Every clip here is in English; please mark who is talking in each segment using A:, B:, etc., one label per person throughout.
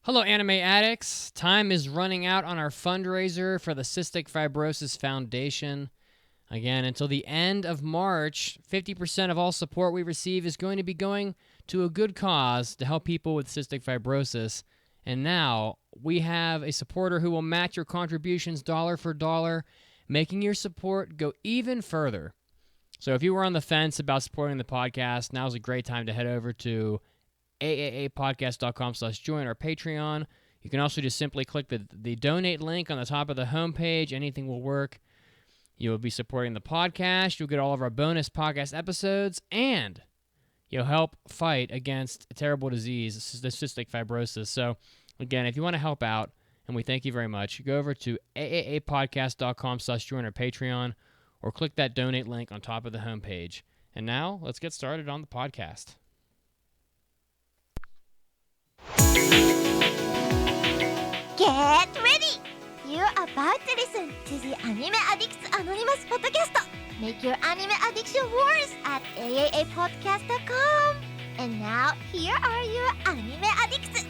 A: Hello, Anime Addicts. Time is running out on our fundraiser for the Cystic Fibrosis Foundation. Again, until the end of March, 50% of all support we receive is going to be going to a good cause to help people with cystic fibrosis. And now we have a supporter who will match your contributions dollar for dollar, making your support go even further. So if you were on the fence about supporting the podcast, now's a great time to head over to aaapodcast.com/join our Patreon. You can also just simply click the donate link on the top of the homepage. Anything will work. You will be supporting the podcast. You'll get all of our bonus podcast episodes, and you'll help fight against a terrible disease, the cystic fibrosis. So, again, if you want to help out, and we thank you very much, go over to aaapodcast.com/join our Patreon, or click that donate link on top of the homepage. And now, let's get started on the podcast.
B: Get ready! You're about to listen to the Anime Addicts Anonymous podcast. Make your anime addiction worse at aaapodcast.com. And now, here are your anime addicts.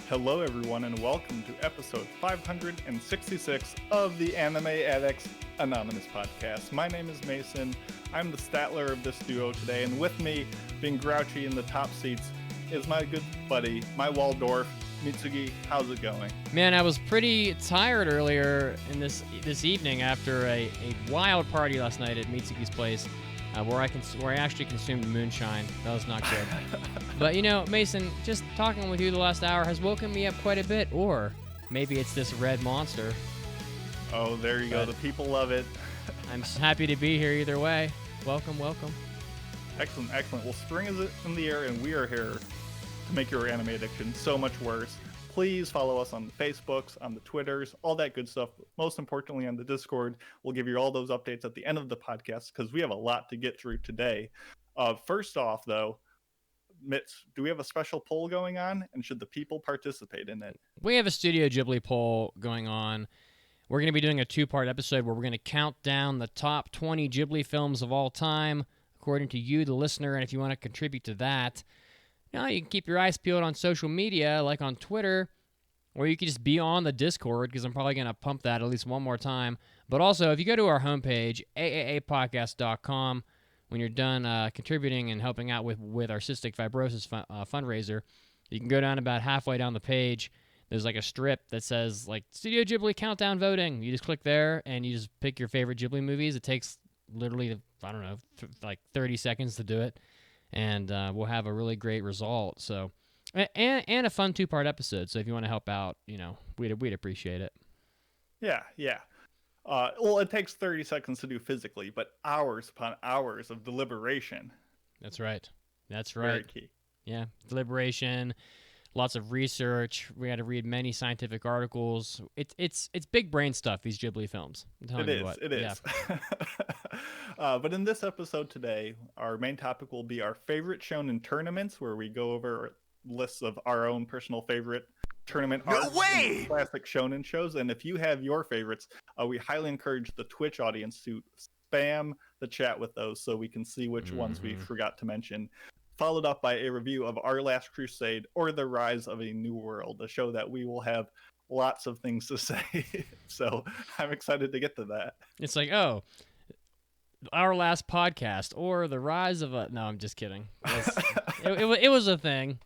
C: Hello everyone and welcome to episode 566 of the Anime Addicts Anonymous podcast. My name is Mason. I'm the Statler of this duo today, and with me, being grouchy in the top seats, is my good buddy, my Waldorf, Mitsugi. How's it going?
A: Man, I was pretty tired earlier in this evening after a wild party last night at Mitsugi's place, where I actually consumed moonshine. That was not good. But you know, Mason, just talking with you the last hour has woken me up quite a bit. Or maybe it's this red monster.
C: Oh, there you go. The people love it.
A: I'm happy to be here either way. Welcome.
C: Excellent. Well, spring is in the air, and we are here to make your anime addiction so much worse. Please follow us on the Facebooks, on the Twitters, all that good stuff. Most importantly, on the Discord. We'll give you all those updates at the end of the podcast because we have a lot to get through today. First off, though, Mitz, do we have a special poll going on, and should the people participate in it?
A: We have a Studio Ghibli poll going on. We're going to be doing a two-part episode where we're going to count down the top 20 Ghibli films of all time, according to you, the listener, and if you want to contribute to that, you can keep your eyes peeled on social media, like on Twitter, or you can just be on the Discord, because I'm probably going to pump that at least one more time. But also, if you go to our homepage, aaapodcast.com, when you're done contributing and helping out with our cystic fibrosis fundraiser, you can go down about halfway down the page. There's like a strip that says like Studio Ghibli countdown voting. You just click there, and you just pick your favorite Ghibli movies. It takes literally, I don't know, like 30 seconds to do it. And we'll have a really great result. So, and a fun two-part episode. So if you want to help out, we'd appreciate it.
C: Yeah. Well, it takes 30 seconds to do physically, but hours upon hours of deliberation.
A: That's right.
C: Very key.
A: Yeah, deliberation, lots of research. We had to read many scientific articles. It's big brain stuff, these Ghibli films. I'm telling you what.
C: It is. But in this episode today, our main topic will be our favorite Shounen tournaments, where we go over lists of our own personal favorite tournament classic Shounen shows. And if you have your favorites, we highly encourage the Twitch audience to spam the chat with those so we can see which ones we forgot to mention. Followed up by a review of Our Last Crusade, or The Rise of a New World, a show that we will have lots of things to say. So I'm excited to get to that.
A: It's like, oh, Our Last Podcast, or The Rise of a... No, I'm just kidding. It was a thing.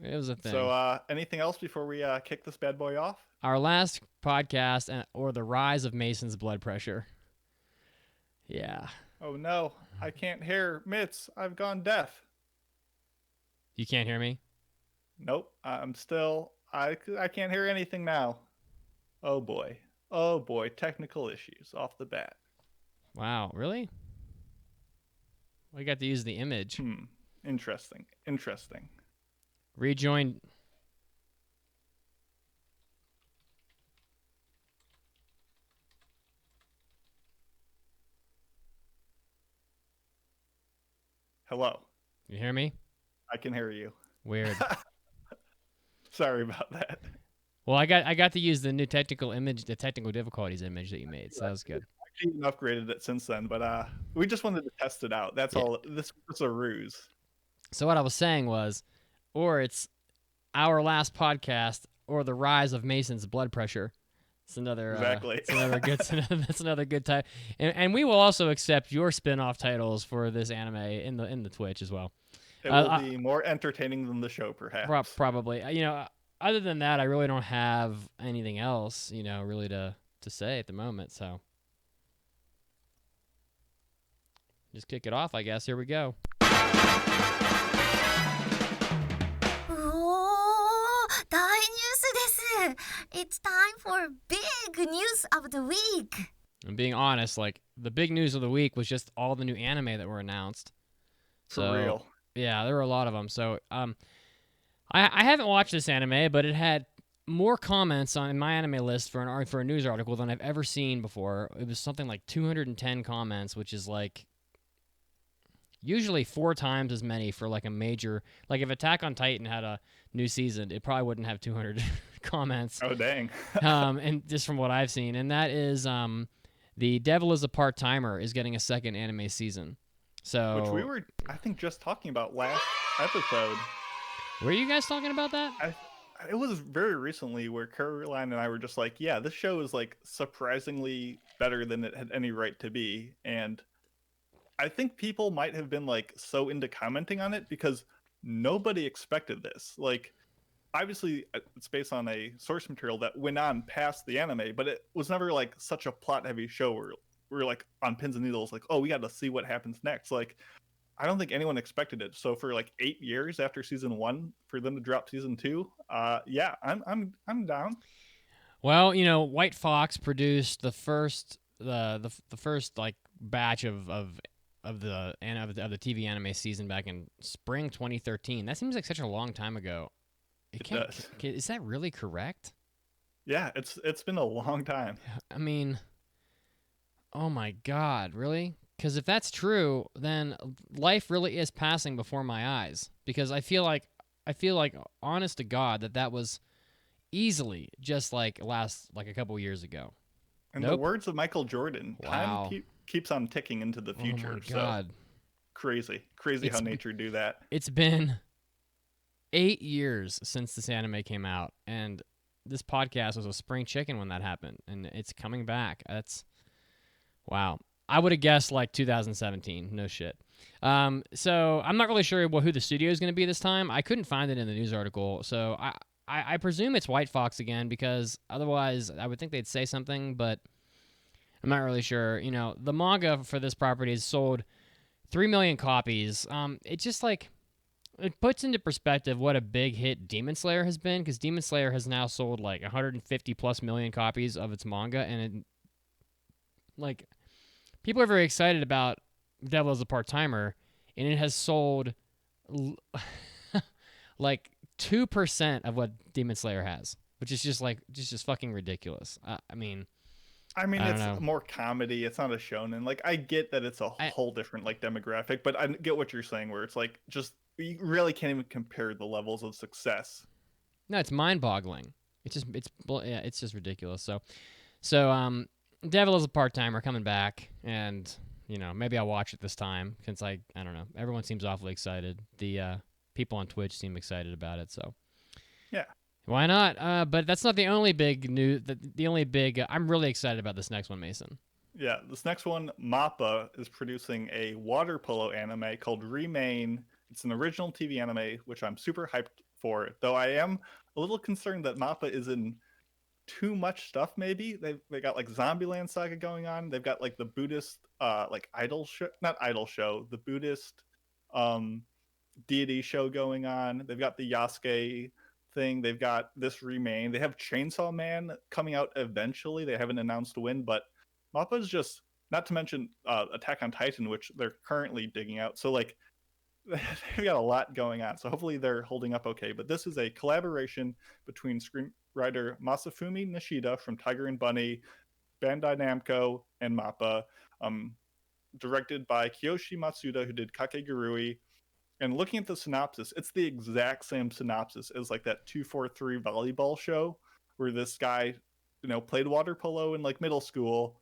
A: It was a thing.
C: So anything else before we kick this bad boy off?
A: Our Last Podcast, or The Rise of Mason's Blood Pressure. Yeah.
C: Oh no, I can't hear Mitz. I've gone deaf.
A: You can't hear me?
C: Nope, I'm still... I can't hear anything now. Oh boy, technical issues off the bat.
A: Wow, really? We got to use the image.
C: Interesting.
A: Rejoin.
C: Hello.
A: You hear me?
C: I can hear you.
A: Weird.
C: Sorry about that.
A: Well, I got to use the new technical image, the technical difficulties image that you made, so that was good.
C: I even upgraded it since then, but we just wanted to test it out. That's
A: Yeah.
C: all. This was a ruse.
A: So what I was saying was, or it's our last podcast, or the rise of Mason's blood pressure. It's another
C: Exactly.
A: It's another good. That's another good type. And we will also accept your spin-off titles for this anime in the Twitch as well.
C: It will be more entertaining than the show, perhaps.
A: Probably. Other than that, I really don't have anything else, really to say at the moment. So just kick it off, I guess. Here we go.
B: 大ニュースです。It's time for big news of the week.
A: And being honest, like the big news of the week was just all the new anime that were announced.
C: For real.
A: Yeah, there were a lot of them. So I haven't watched this anime, but it had more comments on my anime list for a news article than I've ever seen before. It was something like 210 comments, which is like usually 4 times as many for like a major. Like if Attack on Titan had a new season, it probably wouldn't have 200 comments.
C: Oh dang.
A: And just from what I've seen, and that is The Devil is a Part-Timer is getting a second anime season. So
C: Which we were, I think, just talking about last episode.
A: Were you guys talking about that?
C: It was very recently where Caroline and I were just like, yeah, this show is like surprisingly better than it had any right to be. And I think people might have been like so into commenting on it because nobody expected this. Like, obviously it's based on a source material that went on past the anime, but it was never like such a plot heavy show where we're like on pins and needles, like, oh, we got to see what happens next. Like, I don't think anyone expected it. So for like 8 years after season 1, for them to drop season 2, yeah, I'm down.
A: Well, White Fox produced the first the first like batch of the TV anime season back in spring 2013. That seems like such a long time ago.
C: It does.
A: Is that really correct?
C: Yeah, it's been a long time.
A: I mean, oh my God, really? Because if that's true, then life really is passing before my eyes. Because I feel like, honest to God, that was easily just like a couple years ago.
C: And the words of Michael Jordan,
A: wow.
C: Time keeps on ticking into the future.
A: Oh my God.
C: So crazy how nature do that.
A: It's been 8 years since this anime came out, and this podcast was a spring chicken when that happened, and it's coming back. That's wow. I would have guessed like 2017. No shit. So I'm not really sure who the studio is going to be this time. I couldn't find it in the news article, so I presume it's White Fox again, because otherwise I would think they'd say something, but I'm not really sure. The manga for this property has sold 3 million copies. It's just like, it puts into perspective what a big hit Demon Slayer has been, because Demon Slayer has now sold like 150 plus million copies of its manga, and people are very excited about Devil is a Part-Timer, and it has sold like 2% of what Demon Slayer has, which is just fucking ridiculous. I mean,
C: it's more comedy. It's not a shonen. Like, I get that it's a whole different like demographic, but I get what you're saying, where it's like, just, you really can't even compare the levels of success.
A: No, it's mind-boggling. It's just ridiculous. So Devil is a Part-Timer coming back, and maybe I'll watch it this time, since I don't know. Everyone seems awfully excited. The people on Twitch seem excited about it, so
C: yeah.
A: Why not? But that's not the only big news. The only big. I'm really excited about this next one, Mason.
C: Yeah, this next one, MAPPA is producing a water polo anime called Remain. It's an original TV anime, which I'm super hyped for. Though I am a little concerned that MAPPA is in too much stuff. Maybe they got like Zombieland Saga going on. They've got like the Buddhist like idol show, not idol show, the Buddhist deity show going on. They've got the Yasuke thing. They've got this Remain. They have Chainsaw Man coming out eventually. They haven't announced when, but MAPPA is just, not to mention Attack on Titan, which they're currently digging out. So like, they've got a lot going on, so hopefully they're holding up okay. But this is a collaboration between screenwriter Masafumi Nishida from Tiger and Bunny, Bandai Namco, and Mappa, um, directed by Kiyoshi Matsuda, who did Kakegurui. And looking at the synopsis, it's the exact same synopsis as like that 243 volleyball show where this guy, played water polo in like middle school,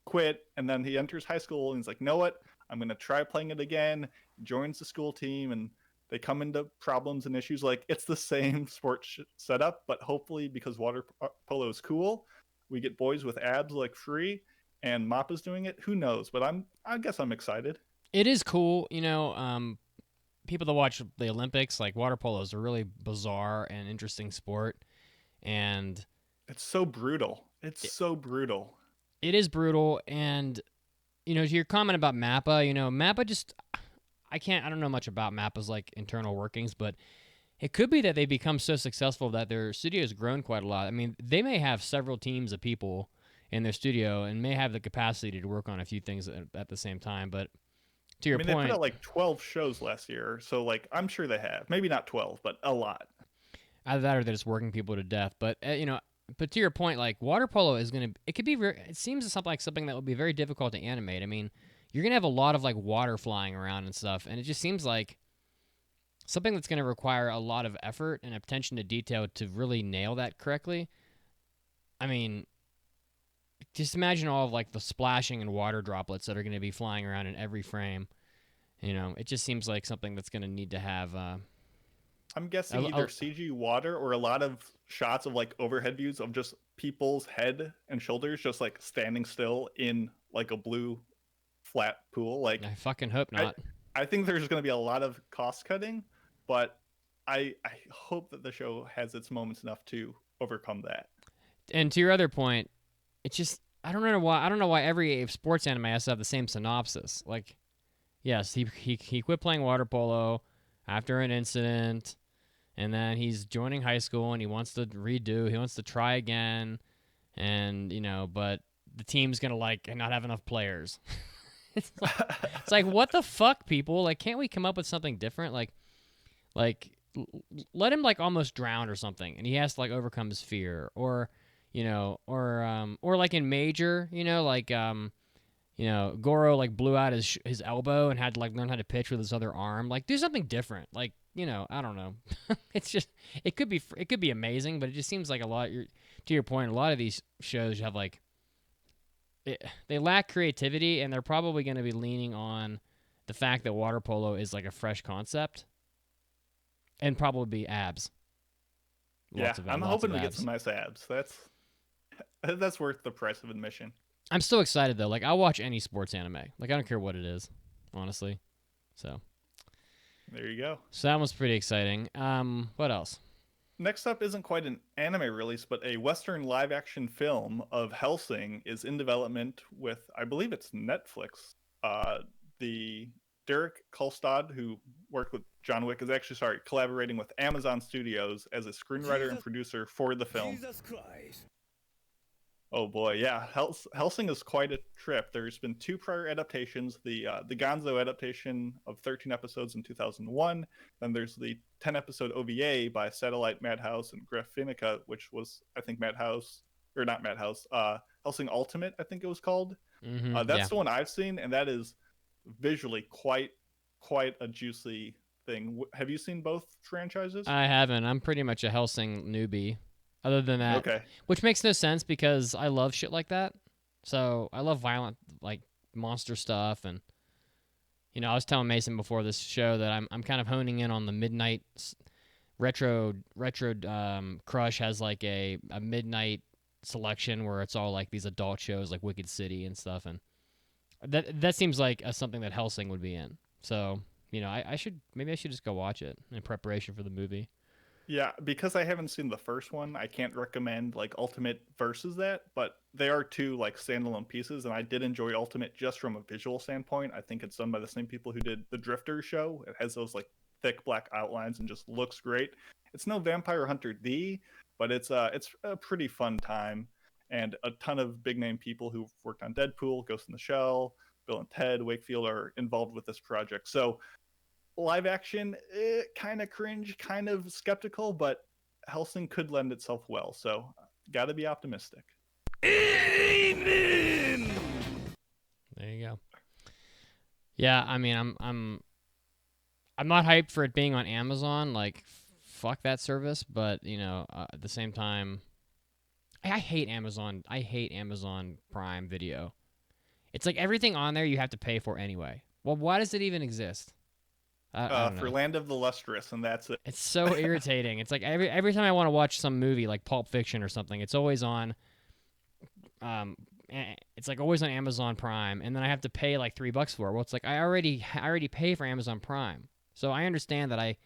C: quit, and then he enters high school and he's like, know what? I'm going to try playing it again. Joins the school team, and they come into problems and issues. Like, it's the same sports setup, but hopefully because water polo is cool, we get boys with abs like Free, and Mappa's doing it. Who knows? But I guess I'm excited.
A: It is cool, people that watch the Olympics, like water polo is a really bizarre and interesting sport, and
C: it's so brutal. So brutal.
A: It is brutal, and to your comment about Mappa, Mappa just I don't know much about Mappa's like internal workings, but it could be that they become so successful that their studio has grown quite a lot. I mean, they may have several teams of people in their studio and may have the capacity to work on a few things at the same time, but to your point,
C: they put out like 12 shows last year, so like I'm sure they have. Maybe not 12, but a lot.
A: Either that or they're just working people to death. But but to your point, like water polo is it could be it seems something that would be very difficult to animate. I mean, you're gonna have a lot of like water flying around and stuff, and it just seems like something that's gonna require a lot of effort and attention to detail to really nail that correctly. I mean, just imagine all of like the splashing and water droplets that are going to be flying around in every frame. It just seems like something that's going to need to have.
C: I'm guessing either CG water or a lot of shots of like overhead views of just people's head and shoulders just like standing still in like a blue flat pool. Like,
A: I fucking hope not.
C: I think there's going to be a lot of cost cutting, but I hope that the show has its moments enough to overcome that.
A: And to your other point, it's just I don't know why every sports anime has to have the same synopsis. Like, yes, he quit playing water polo after an incident, and then he's joining high school and he wants to redo. He wants to try again, and but the team's gonna like not have enough players. it's like what the fuck, people? Like, can't we come up with something different? Like let him like almost drown or something, and he has to like overcome his fear, or like in Major, Goro like blew out his elbow and had to like learn how to pitch with his other arm. Like, do something different. Like, I don't know. It's just it could be amazing, but it just seems like a lot. To your point, a lot of these shows have like they lack creativity, and they're probably going to be leaning on the fact that water polo is like a fresh concept, and probably be abs.
C: I'm hoping we get some nice abs. That's worth the price of admission.
A: I'm still excited though. Like, I'll watch any sports anime. Like, I don't care what it is, honestly. So
C: there you go.
A: So that was pretty exciting. What else?
C: Next up isn't quite an anime release, but a Western live-action film of Hellsing is in development with, I believe it's Netflix. The Derek Kolstad, who worked with John Wick, is actually collaborating with Amazon Studios as a screenwriter and producer for the film. Jesus Christ. Oh boy, yeah. Hellsing is quite a trip. There's been 2 prior adaptations. The Gonzo adaptation of 13 episodes in 2001. Then there's the 10-episode OVA by Satellite Madhouse and Graphinica, which was, I think, Hellsing Ultimate, I think it was called.
A: Mm-hmm,
C: that's the one I've seen, and that is visually quite a juicy thing. Have you seen both franchises?
A: I haven't. I'm pretty much a Hellsing newbie. Other than that,
C: okay.
A: Which makes no sense because I love shit like that. So I love violent, like monster stuff, and I was telling Mason before this show that I'm kind of honing in on the midnight retro. Crush has like a midnight selection where it's all like these adult shows like Wicked City and stuff, and that seems like something that Hellsing would be in. So I should just go watch it in preparation for the movie.
C: Yeah, because I haven't seen the first one, I can't recommend like Ultimate versus that, but they are 2 like standalone pieces, and I did enjoy Ultimate just from a visual standpoint. I think it's done by the same people who did the Drifter show. It has those like thick black outlines and just looks great. It's no Vampire Hunter D, but it's a pretty fun time, and a ton of big name people who've worked on Deadpool, Ghost in the Shell, Bill and Ted Wakefield are involved with this project. So live action, kind of cringe, kind of skeptical, but Hellsing could lend itself well. So, gotta be optimistic.
A: Amen. There you go. Yeah, I mean, I'm not hyped for it being on Amazon. Like, fuck that service. But at the same time, I hate Amazon. I hate Amazon Prime Video. It's like everything on there you have to pay for anyway. Well, why does it even exist? I don't know.
C: For Land of the Lustrous, and that's it.
A: It's so irritating. It's like every time I want to watch some movie like Pulp Fiction or something, it's always on. It's like always on Amazon Prime, and then I have to pay like $3 for it. Well, it's like I already pay for Amazon Prime, so I understand that I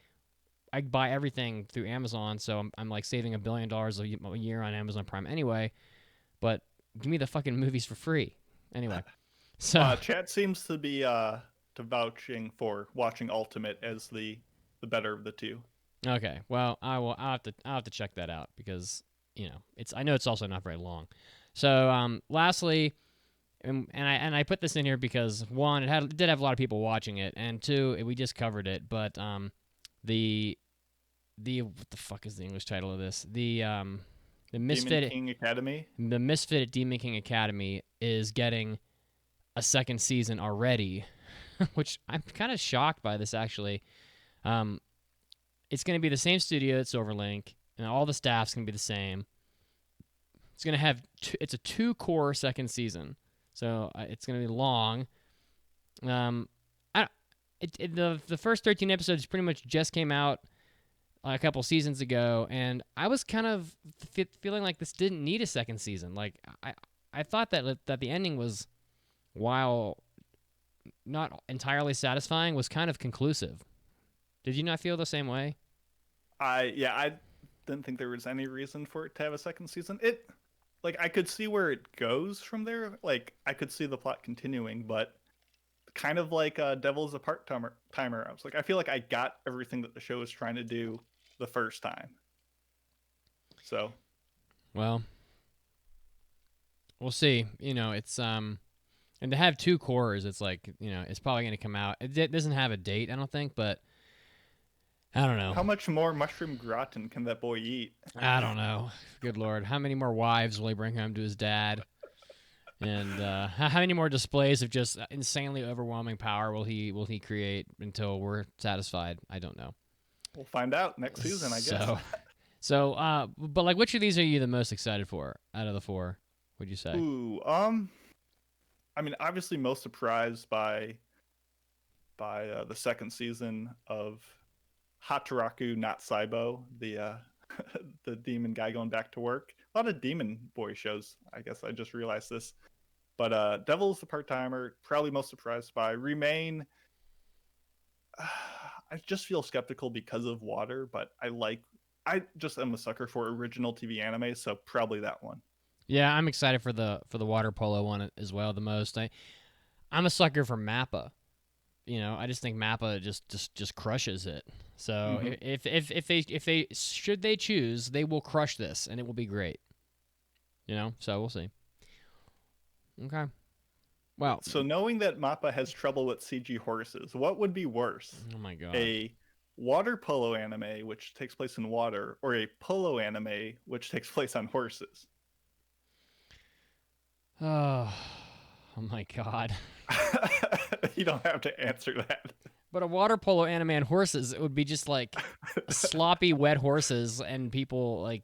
A: buy everything through Amazon, so I'm like saving $1 billion a year on Amazon Prime anyway. But give me the fucking movies for free anyway. So
C: chat seems to be vouching for watching Ultimate as the better of the two.
A: Okay, well I'll have to check that out because I know it's also not very long. So lastly, and I put this in here because one, it did have a lot of people watching it, and two, we just covered it, but the what the fuck is the English title of this? The Misfit
C: Demon King Academy.
A: The Misfit at Demon King Academy is getting a second season already, which I'm kind of shocked by this actually. It's going to be the same studio at Silverlink, and all the staff's going to be the same. It's going to have it's a 2-core second season, so it's going to be long. The first 13 episodes pretty much just came out a couple seasons ago, and I was kind of feeling like this didn't need a second season. Like I thought that the ending was, while not entirely satisfying, was kind of conclusive. Did you not feel the same way?
C: I didn't think there was any reason for it to have a second season. I could see where it goes from there. Like, I could see the plot continuing, but kind of like Devil's a Part-Timer, I was like, I feel like I got everything that the show was trying to do the first time. So,
A: well, we'll see. It's and to have 2 cores, it's like, it's probably going to come out. It doesn't have a date, I don't think, but I don't know.
C: How much more mushroom gratin can that boy eat?
A: I don't know. Good Lord. How many more wives will he bring home to his dad? And how many more displays of just insanely overwhelming power will he create until we're satisfied? I don't know.
C: We'll find out next season, I guess.
A: But like, which of these are you the most excited for out of the 4, would you say?
C: Ooh, I mean, obviously most surprised by the second season of Hataraku Not Saibo, the the demon guy going back to work. A lot of demon boy shows, I guess I just realized this. But Devil's the Part-Timer, probably most surprised by. Remain, I just feel skeptical because of water, but I just am a sucker for original TV anime, so probably that one.
A: Yeah, I'm excited for the water polo one as well the most. I'm a sucker for Mappa. I just think Mappa just crushes it. So if they should they choose, they will crush this, and it will be great. So we'll see. Okay. Well,
C: so knowing that Mappa has trouble with CG horses, what would be worse?
A: Oh my god.
C: A water polo anime which takes place in water, or a polo anime which takes place on horses?
A: Oh my god.
C: You don't have to answer that.
A: But a water polo anime on horses, it would be just like sloppy, wet horses and people like,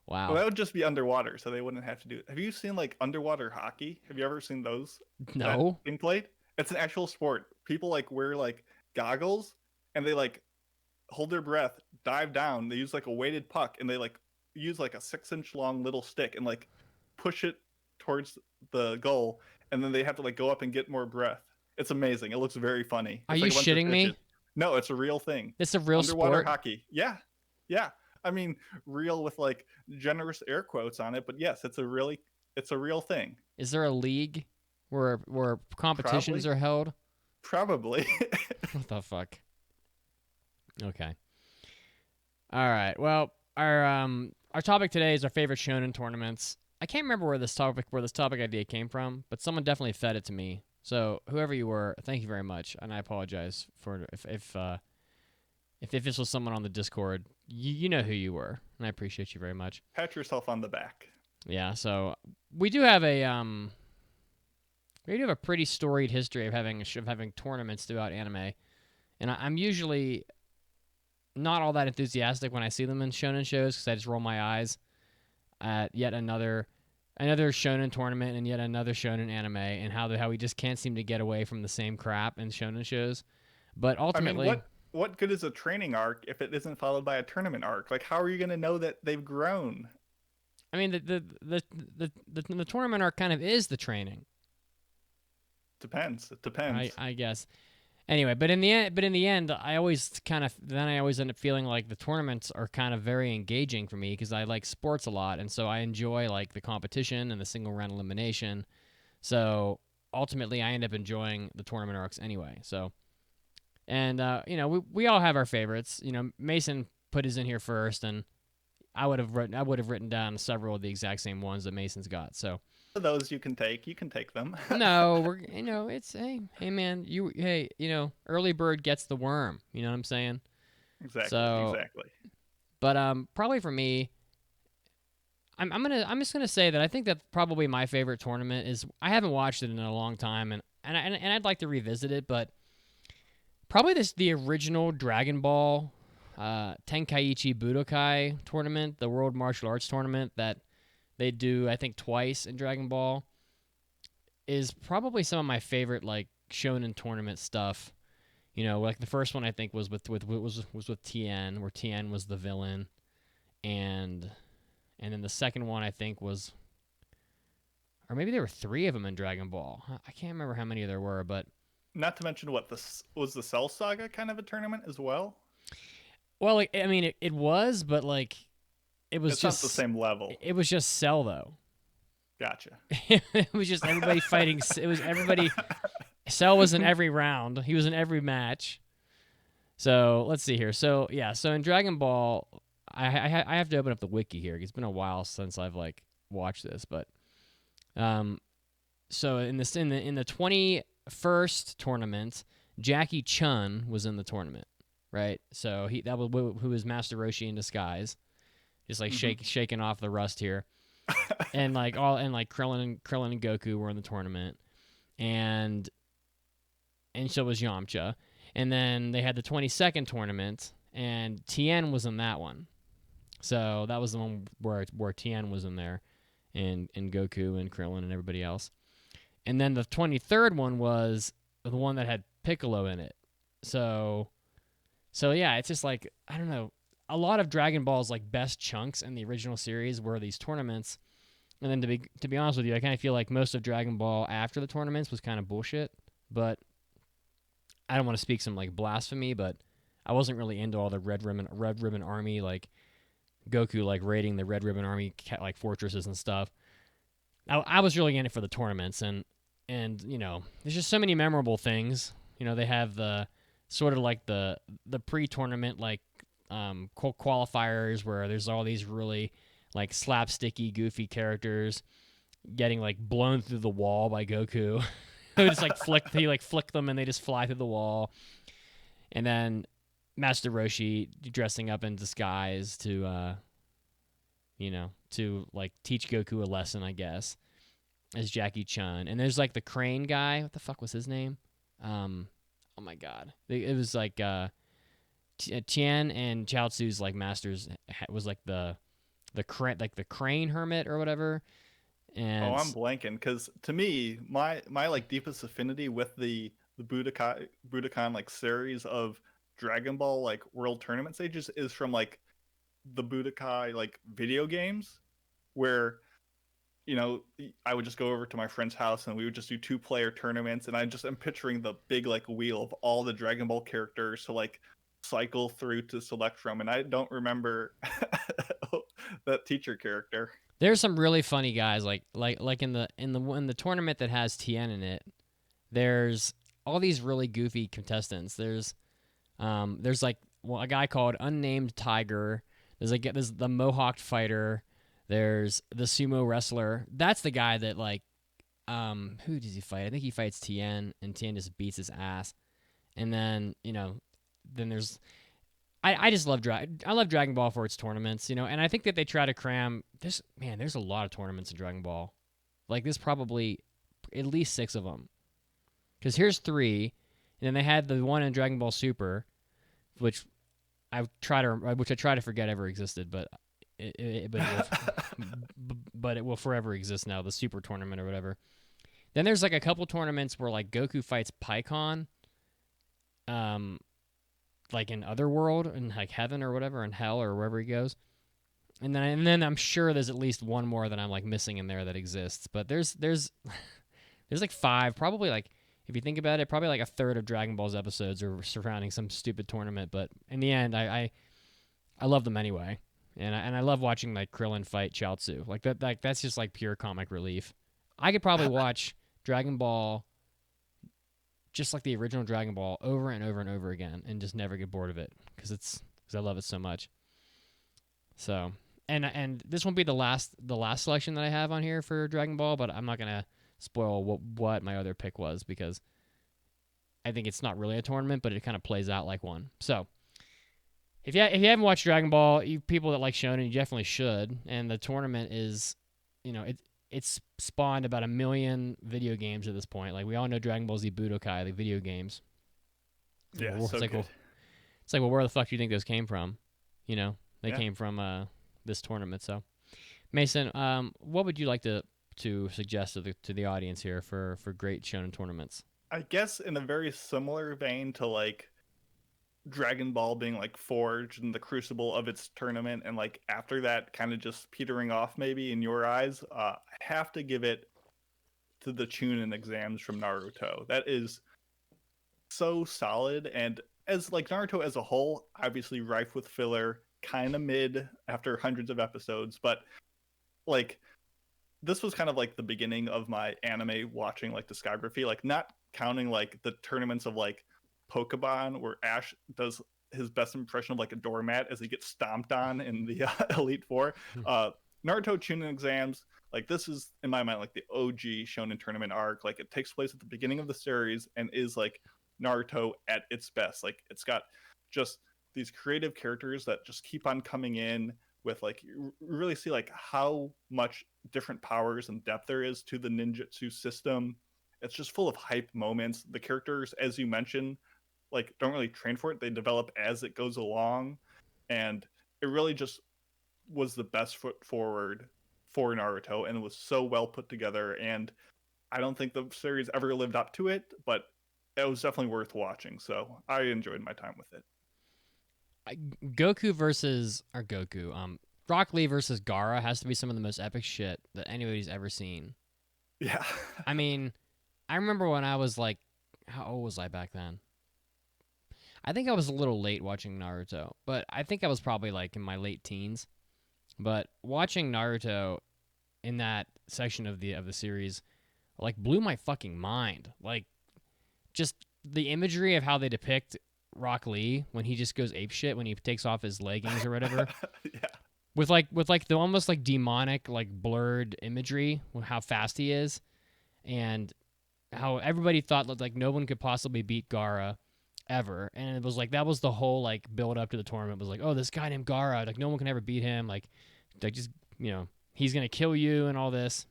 A: wow.
C: Well, that would just be underwater, so they wouldn't have to do it. Have you seen like underwater hockey? Have you ever seen those?
A: No.
C: Being played? It's an actual sport. People like wear like goggles and they like hold their breath, dive down. They use like a weighted puck and they like use like a 6-inch long little stick and like push it towards the goal, and then they have to like go up and get more breath. It's amazing. It looks very funny.
A: Are you shitting me?
C: No, it's a real thing.
A: It's a real
C: underwater
A: sport?
C: hockey. Yeah. I mean, real with like generous air quotes on it, but yes, it's a real thing.
A: Is there a league where competitions are held?
C: Probably.
A: What the fuck? Okay. All right. Well, our topic today is our favorite shonen tournaments. I can't remember where this topic idea came from, but someone definitely fed it to me. So whoever you were, thank you very much, and I apologize for if this was someone on the Discord. You know who you were, and I appreciate you very much.
C: Pat yourself on the back.
A: Yeah. So we do have a pretty storied history of having tournaments throughout anime, and I'm usually not all that enthusiastic when I see them in shonen shows because I just roll my eyes at yet another shonen tournament and yet another shonen anime, and how we just can't seem to get away from the same crap in shonen shows. But ultimately,
C: I mean, what good is a training arc if it isn't followed by a tournament arc? Like, how are you going to know that they've grown?
A: I mean, the tournament arc kind of is the training.
C: Depends. It depends.
A: I guess. Anyway, but in the end, I always end up feeling like the tournaments are kind of very engaging for me because I like sports a lot, and so I enjoy like the competition and the single round elimination. So ultimately, I end up enjoying the tournament arcs anyway. So, and we all have our favorites. Mason put his in here first, and I would have written down several of the exact same ones that Mason's got. So.
C: Those you can take them.
A: No, it's hey man, early bird gets the worm. You know what I'm saying?
C: Exactly.
A: But probably for me, I'm just gonna say that I think that probably my favorite tournament is, I haven't watched it in a long time, and I'd like to revisit it, but probably the original Dragon Ball Tenkaichi Budokai tournament, the World Martial Arts tournament that they do, I think, twice in Dragon Ball, is probably some of my favorite like shonen tournament stuff. Like the first one I think was with Tien, where Tien was the villain, and then the second one I think was, or maybe there were 3 of them in Dragon Ball. I can't remember how many there were, but
C: not to mention was the Cell Saga kind of a tournament as well.
A: Well, like, I mean, it was, but like. It's
C: just not the same level.
A: It was just Cell, though.
C: Gotcha.
A: It was just everybody fighting. It was everybody. Cell was in every round. He was in every match. So let's see here. So yeah. So in Dragon Ball, I have to open up the wiki here. It's been a while since I've like watched this, but so in the 21st tournament, Jackie Chun was in the tournament, right? So who was Master Roshi in disguise. Just like shaking off the rust here, and Krillin and Goku were in the tournament, and so was Yamcha, and then they had the 22nd tournament, and Tien was in that one, so that was the one where Tien was in there, and Goku and Krillin and everybody else, and then the 23rd one was the one that had Piccolo in it, so yeah, it's just like, I don't know. A lot of Dragon Ball's like best chunks in the original series were these tournaments, and then to be honest with you, I kind of feel like most of Dragon Ball after the tournaments was kind of bullshit. But I don't want to speak some like blasphemy, but I wasn't really into all the Red Ribbon Army, like Goku like raiding the Red Ribbon Army like fortresses and stuff. I was really in it for the tournaments, and there's just so many memorable things. They have the sort of like the pre-tournament like qualifiers where there's all these really like slapsticky, goofy characters getting like blown through the wall by Goku. He flick them and they just fly through the wall. And then Master Roshi dressing up in disguise to like teach Goku a lesson, I guess, as Jackie Chun. And there's like the crane guy. What the fuck was his name? Oh my god. It was like Tien and Chaozu's like masters was like the crane hermit or whatever. And
C: I'm blanking because to me, my like deepest affinity with the Budokan like series of Dragon Ball like world tournament stages is from like the Budokai like video games, where I would just go over to my friend's house and we would just do 2-player tournaments, and I'm picturing the big like wheel of all the Dragon Ball characters to like cycle through to select from, and I don't remember that teacher character.
A: There's some really funny guys like in the tournament that has Tien in it. There's all these really goofy contestants. There's like a guy called Unnamed Tiger. There's the Mohawked fighter. There's the sumo wrestler. That's the guy that like who does he fight? I think he fights Tien, and Tien just beats his ass. And then, then there's I just love I love Dragon Ball for its tournaments, and I think that they try to cram there's a lot of tournaments in Dragon Ball. Like there's probably at least 6 of them. Cuz here's 3, and then they had the one in Dragon Ball Super, which I try to forget ever existed, but but it will forever exist now, the Super tournament or whatever. Then there's like a couple tournaments where like Goku fights Pikkon, like in Otherworld, in like heaven or whatever, in hell or wherever he goes. And then I'm sure there's at least one more that I'm like missing in there that exists. But there's like 5, probably like, if you think about it, probably like a third of Dragon Ball's episodes are surrounding some stupid tournament. But in the end, I love them anyway, and I love watching like Krillin fight Chaozu. Like that's just like pure comic relief. I could probably watch Dragon Ball, just like the original Dragon Ball, over and over and over again, and just never get bored of it because I love it so much. So, and this won't be the last selection that I have on here for Dragon Ball, but I'm not gonna spoil what my other pick was because I think it's not really a tournament, but it kind of plays out like one. So, if you haven't watched Dragon Ball, you people that like Shounen, you definitely should. And the tournament is, it's spawned about 1 million video games at this point. Like we all know Dragon Ball Z Budokai, the video games.
C: Yeah,
A: it's
C: so
A: like,
C: good.
A: Well, where the fuck do you think those came from? They came from this tournament. So, Mason, what would you like to suggest to the audience here for great Shonen tournaments?
C: I guess in a very similar vein to like Dragon Ball being like forged in the crucible of its tournament, and like after that kind of just petering off maybe in your eyes, I have to give it to the Chunin exams from Naruto. That is so solid, and as like Naruto as a whole, obviously rife with filler, kind of mid after hundreds of episodes, but like this was kind of like the beginning of my anime watching like discography, like not counting like the tournaments of like Pokemon where Ash does his best impression of like a doormat as he gets stomped on in the Elite Four. Naruto Chunin exams, like this is in my mind like the OG Shonen tournament arc. Like it takes place at the beginning of the series and is like Naruto at its best. Like it's got just these creative characters that just keep on coming in with like, you really see like how much different powers and depth there is to the ninjutsu system. It's just full of hype moments. The characters, as you mentioned, like don't really train for it. They develop as it goes along. And it really just was the best foot forward for Naruto, and it was so well put together. And I don't think the series ever lived up to it, but it was definitely worth watching. So I enjoyed my time with it.
A: Rock Lee versus Gaara has to be some of the most epic shit that anybody's ever seen.
C: Yeah.
A: I mean, I remember when I was like, how old was I back then? I think I was a little late watching Naruto, but I think I was probably like in my late teens. But watching Naruto in that section of the series like blew my fucking mind. Like just the imagery of how they depict Rock Lee when he just goes apeshit when he takes off his leggings or whatever.
C: Yeah.
A: With the almost like demonic, like blurred imagery, how fast he is, and how everybody thought like no one could possibly beat Gaara ever. And it was like that was the whole like build up to the tournament. It was like, oh, this guy named Gaara, like no one can ever beat him. Like just he's gonna kill you and all this,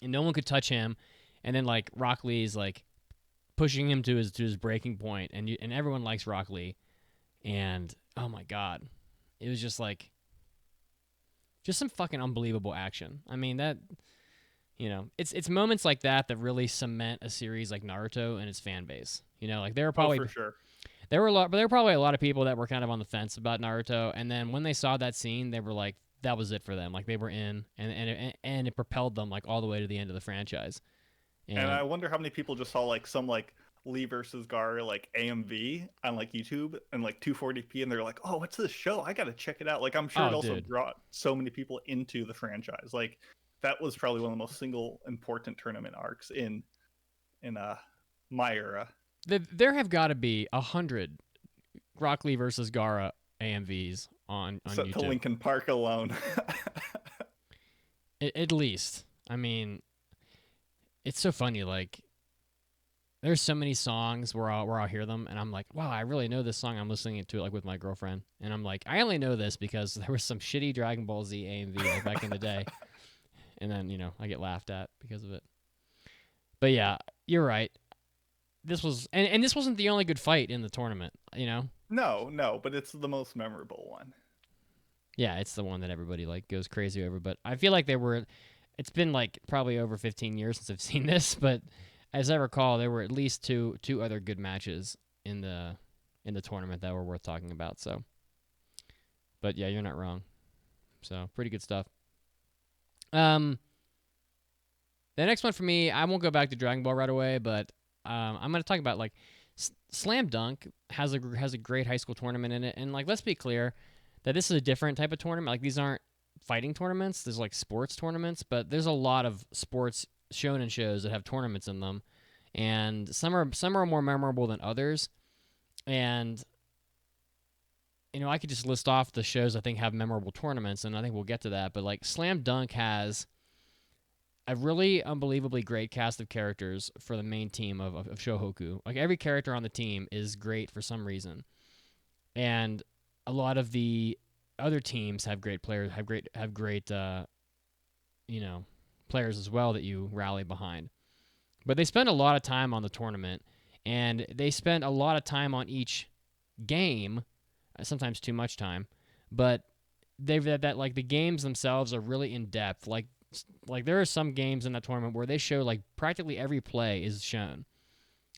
A: and no one could touch him. And then like Rock Lee's like pushing him to his breaking point, and everyone likes Rock Lee, and oh my god, it was just like just some fucking unbelievable action. I mean that, it's moments like that really cement a series like Naruto and its fan base. Like there were probably
C: for sure.
A: There were probably a lot of people that were kind of on the fence about Naruto, and then when they saw that scene, they were like, that was it for them. Like they were in, and it propelled them like all the way to the end of the franchise.
C: And I wonder how many people just saw like some like Lee versus Gaara like AMV on like YouTube and like 240p, and they're like, oh, what's this show? I gotta check it out. Like I'm sure it also brought so many people into the franchise. Like that was probably one of the most single important tournament arcs in my era.
A: There have got to be 100 Rock Lee versus Gaara AMVs on YouTube.
C: To Linkin Park alone.
A: At least. I mean, it's so funny. Like, there's so many songs where I'll hear them, and I'm like, wow, I really know this song. I'm listening to it like with my girlfriend, and I'm like, I only know this because there was some shitty Dragon Ball Z AMV like back in the day, and then I get laughed at because of it. But yeah, you're right. This was and this wasn't the only good fight in the tournament.
C: No, but it's the most memorable one.
A: Yeah, it's the one that everybody like goes crazy over. But I feel like it's been like probably over 15 years since I've seen this, but as I recall, there were at least two other good matches in the tournament that were worth talking about. So, but yeah, you're not wrong. So pretty good stuff. The next one for me, I won't go back to Dragon Ball right away, but I'm going to talk about like Slam Dunk has a great high school tournament in it, and like let's be clear that this is a different type of tournament. Like these aren't fighting tournaments. There's like sports tournaments, but there's a lot of sports shonen shows that have tournaments in them, and some are more memorable than others. And I could just list off the shows I think have memorable tournaments, and I think we'll get to that. But like Slam Dunk has a really unbelievably great cast of characters for the main team of Shohoku. Like every character on the team is great for some reason, and a lot of the other teams have great players, have great players as well that you rally behind. But they spend a lot of time on the tournament, and they spend a lot of time on each game, sometimes too much time. But that like the games themselves are really in depth. Like there are some games in that tournament where they show like practically every play is shown.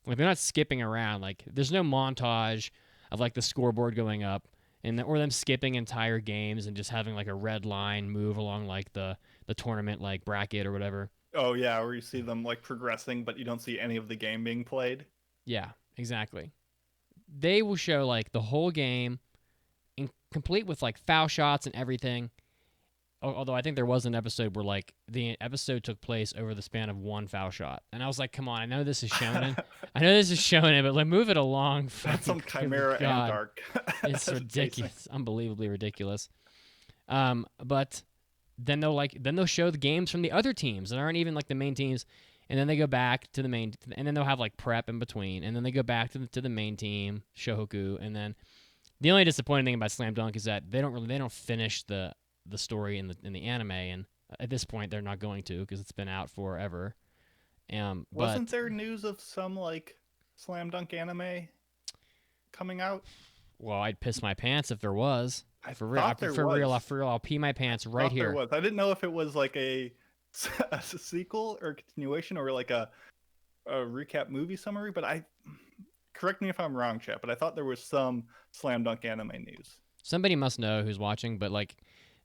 A: Like they're not skipping around. Like there's no montage of like the scoreboard going up or them skipping entire games and just having like a red line move along like the tournament like bracket or whatever.
C: Oh yeah, where you see them like progressing, but you don't see any of the game being played.
A: Yeah, exactly. They will show like the whole game, complete with like foul shots and everything. Although I think there was an episode where like the episode took place over the span of one foul shot, and I was like, "Come on, I know this is Shounen, but like move it along."
C: That's some Chimera and Dark.
A: It's ridiculous, it's unbelievably ridiculous. But then they'll show the games from the other teams that aren't even like the main teams, and then they go back to the main, and then they'll have like prep in between, and then they go back to the main team Shohoku, and then the only disappointing thing about Slam Dunk is that they don't finish the story in the anime, and at this point they're not going to because it's been out forever.
C: Wasn't there news of some like Slam Dunk anime coming out?
A: Well, I'd piss my pants if there was. For real, I'll pee my pants right here.
C: There was. I didn't know if it was like a sequel or continuation or like a recap movie summary, but correct me if I'm wrong, chat, but I thought there was some Slam Dunk anime news.
A: Somebody must know who's watching, but like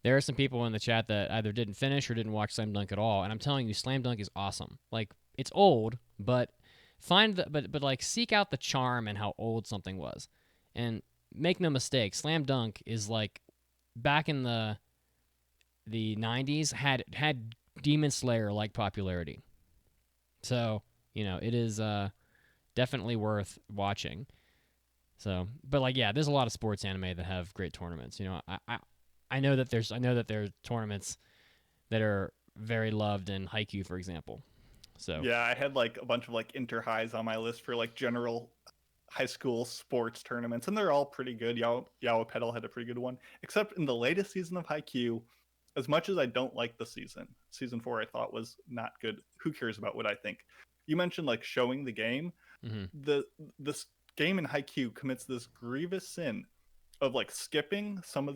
A: there are some people in the chat that either didn't finish or didn't watch Slam Dunk at all, and I'm telling you, Slam Dunk is awesome. Like it's old, but like seek out the charm and how old something was, and make no mistake, Slam Dunk is like back in the 90s had Demon Slayer like popularity, so it is definitely worth watching. So, but like yeah, there's a lot of sports anime that have great tournaments. I know that there are tournaments that are very loved in Haikyuu, for example. So
C: yeah, I had like a bunch of like inter-highs on my list for like general high school sports tournaments, and they're all pretty good. Yaoi Pedal had a pretty good one, except in the latest season of Haikyuu. As much as I don't like the season 4 I thought was not good. Who cares about what I think? You mentioned like showing the game. Mm-hmm. This game in Haikyuu commits this grievous sin of like skipping some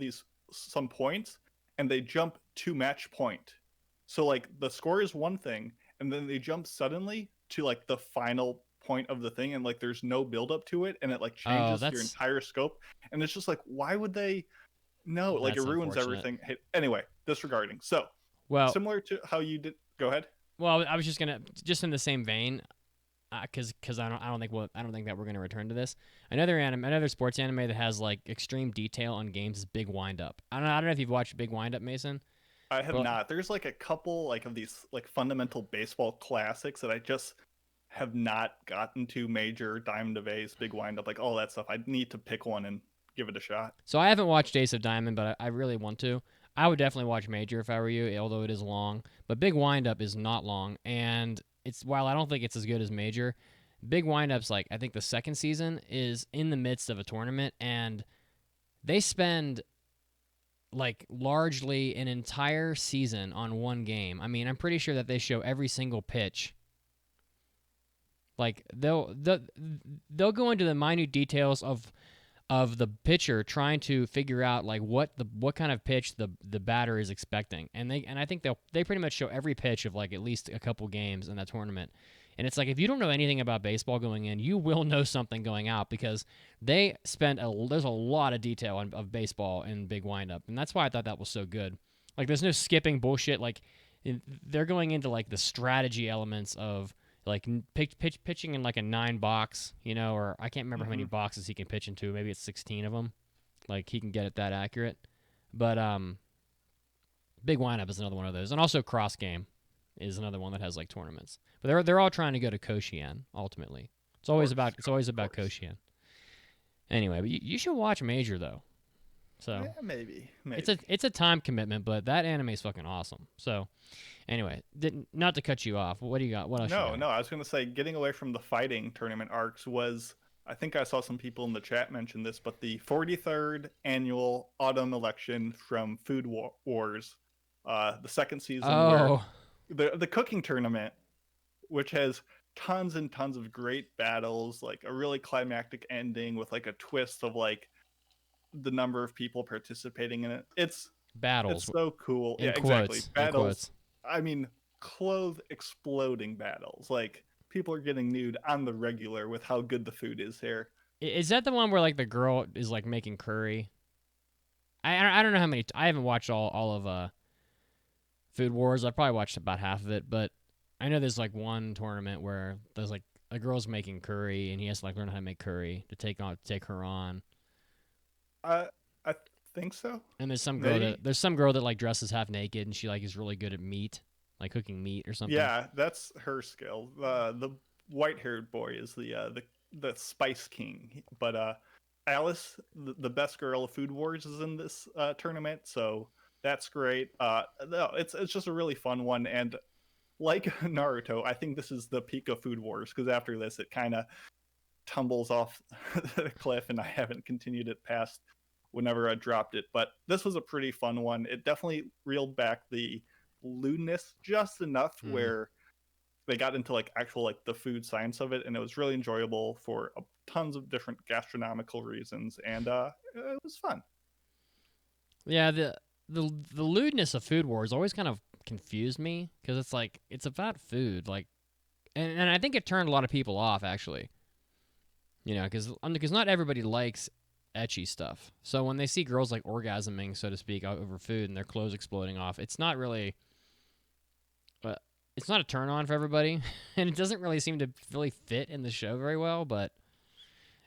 C: points, and they jump to match point. So like the score is one thing, and then they jump suddenly to like the final point of the thing, and like there's no build up to it, and it like changes your entire scope. And it's just like, why would they? No, like it ruins everything. Hey, anyway, disregarding. So similar to how you did. Go ahead.
A: Well, I was just in the same vein. Because I don't think that we're gonna return to this. Another sports anime that has like extreme detail on games is Big Wind Up. I don't know if you've watched Big Wind Up, Mason.
C: I have not. There's like a couple like of these like fundamental baseball classics that I just have not gotten to. Major, Diamond of Ace, Big Wind Up, like all that stuff. I need to pick one and give it a shot.
A: So I haven't watched Ace of Diamond, but I really want to. I would definitely watch Major if I were you, although it is long. But Big Wind Up is not long, and it's while I don't think it's as good as Major, Big Wind-Up's like I think the second season is in the midst of a tournament, and they spend like largely an entire season on one game. I mean, I'm pretty sure that they show every single pitch. Like they'll go into the minute details of the pitcher trying to figure out like what kind of pitch the batter is expecting, and I think they pretty much show every pitch of like at least a couple games in that tournament. And it's like if you don't know anything about baseball going in, you will know something going out because they spend there's a lot of detail of baseball in Big Wind-Up, and that's why I thought that was so good. Like there's no skipping bullshit. Like they're going into like the strategy elements of like pitching in like a 9 box, you know, or I can't remember how many boxes he can pitch into. Maybe it's 16 of them. Like he can get it that accurate. But Big Wind-Up is another one of those, and also Cross Game is another one that has like tournaments. But they're all trying to go to Koshien ultimately. It's always about Koshien. Anyway, but you should watch Major though. So
C: yeah, maybe.
A: It's a time commitment, but that anime is fucking awesome. So anyway, not to cut you off. What do you got? What else?
C: No. I was gonna say getting away from the fighting tournament arcs was. I think I saw some people in the chat mention this, but the 43rd annual autumn election from Food Wars, the second season.
A: Oh.
C: Where the cooking tournament, which has tons and tons of great battles, like a really climactic ending with like a twist of like the number of people participating in it. It's
A: battles.
C: It's so cool.
A: Yeah, exactly.
C: Battles. I mean, clothes exploding battles. Like people are getting nude on the regular with how good the food is here.
A: Is that the one where like the girl is like making curry? I don't know how many. I haven't watched all of Food Wars. I've probably watched about half of it, but I know there's like one tournament where there's like a girl's making curry and he has to like learn how to make curry to take her on.
C: I think so.
A: And there's some girl that like dresses half naked and she like is really good at meat, like cooking meat or something.
C: Yeah, that's her skill. The white-haired boy is the Spice King, but Alice, the best girl of Food Wars, is in this tournament, so that's great. No, it's just a really fun one, and like Naruto, I think this is the peak of Food Wars because after this, it kind of tumbles off the cliff, and I haven't continued it past whenever I dropped it. But this was a pretty fun one. It definitely reeled back the lewdness just enough where they got into like actual like the food science of it, and it was really enjoyable for tons of different gastronomical reasons, and it was fun.
A: Yeah, the lewdness of Food Wars always kind of confused me because it's like it's about food, like, and I think it turned a lot of people off actually. You know, because not everybody likes ecchi stuff. So when they see girls like orgasming, so to speak, over food and their clothes exploding off, it's not really. It's not a turn on for everybody, and it doesn't really seem to really fit in the show very well. But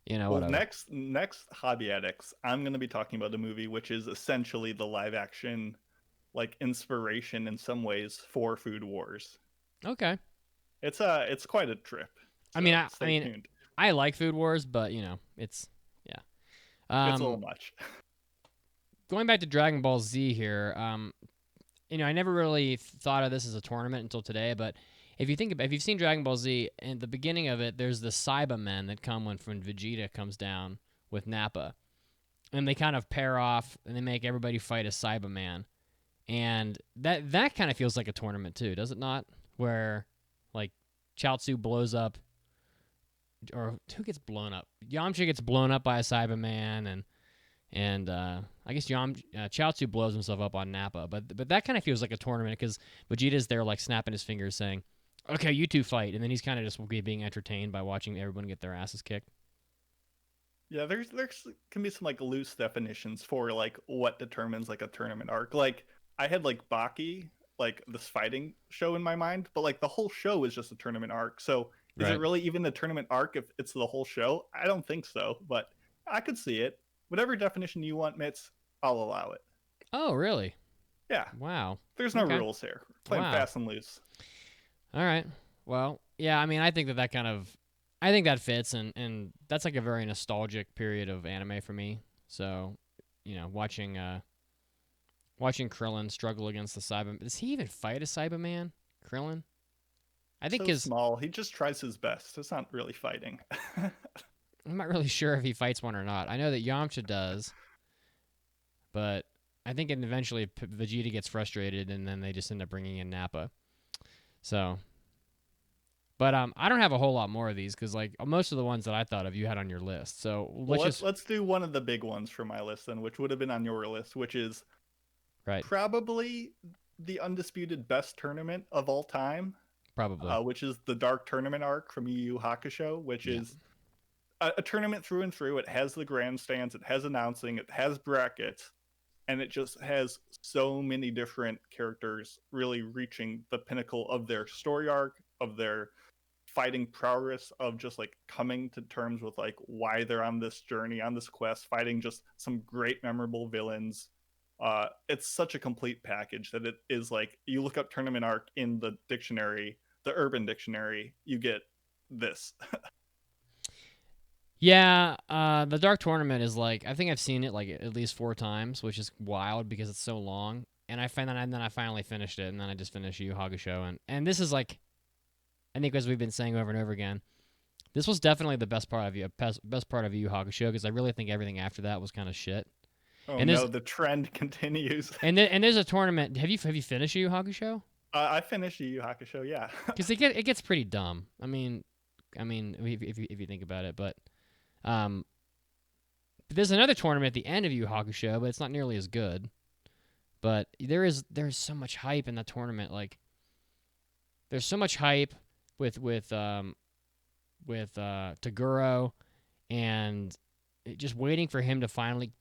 A: you know,
C: well,
A: whatever.
C: next Hobby Addicts, I'm going to be talking about a movie which is essentially the live action, like inspiration in some ways for Food Wars.
A: Okay,
C: it's quite a trip. So
A: I mean,
C: tuned.
A: I like Food Wars, but you know, it's
C: it's a little much.
A: Going back to Dragon Ball Z here, you know, I never really thought of this as a tournament until today, but if you've seen Dragon Ball Z, in the beginning of it, there's the Cybermen that come when Vegeta comes down with Nappa, and they kind of pair off, and they make everybody fight a Cyberman, and that kind of feels like a tournament too, does it not? Where, like, Chaozu blows up, or who gets blown up? Yamcha gets blown up by a Cyberman, and I guess Chaozu blows himself up on Nappa, but that kind of feels like a tournament because Vegeta's there like snapping his fingers saying, okay, you two fight, and then he's kind of just being entertained by watching everyone get their asses kicked.
C: Yeah, there can be some like loose definitions for like what determines like a tournament arc. Like I had like Baki, like this fighting show in my mind, but like the whole show is just a tournament arc. So is it really even a tournament arc if it's the whole show? I don't think so, but I could see it. Whatever definition you want, Mitz, I'll allow it.
A: Oh, really?
C: Yeah.
A: Wow.
C: There's no rules here. Playing fast and loose.
A: All right. Well, yeah, I mean, I think that fits, and that's like a very nostalgic period of anime for me. So, you know, watching Krillin struggle against the Cyberman. Does he even fight a Cyberman? Krillin? I think
C: So small. He just tries his best. It's not really fighting.
A: I'm not really sure if he fights one or not. I know that Yamcha does, but I think eventually Vegeta gets frustrated, and then they just end up bringing in Nappa. So, but I don't have a whole lot more of these because like most of the ones that I thought of you had on your list. So
C: let's do one of the big ones from my list then, which would have been on your list, which is probably the undisputed best tournament of all time.
A: Probably.
C: Which is the Dark Tournament arc from Yu Yu Hakusho, which is a tournament through and through. It has the grandstands, it has announcing, it has brackets, and it just has so many different characters really reaching the pinnacle of their story arc, of their fighting prowess, of just like coming to terms with like why they're on this journey, on this quest, fighting just some great memorable villains. It's such a complete package that it is like you look up tournament arc in the dictionary, the Urban Dictionary, you get this.
A: Yeah, the Dark Tournament is like I think I've seen it like at least 4 times, which is wild because it's so long. And I find that, and then I finally finished it, and then I just finished Yu Yu Hakusho, and this is like, I think as we've been saying over and over again, this was definitely the best part of Yu Yu Hakusho because I really think everything after that was kind of shit.
C: Oh and no, the trend continues.
A: And there's a tournament. Have you finished Yu Yu Hakusho?
C: I finished Yu Yu Hakusho, yeah.
A: Because it gets pretty dumb. I mean, if you think about it, but there's another tournament at the end of Yu Yu Hakusho, but it's not nearly as good. But there's so much hype in that tournament. Like, there's so much hype with Taguro, and just waiting for him to finally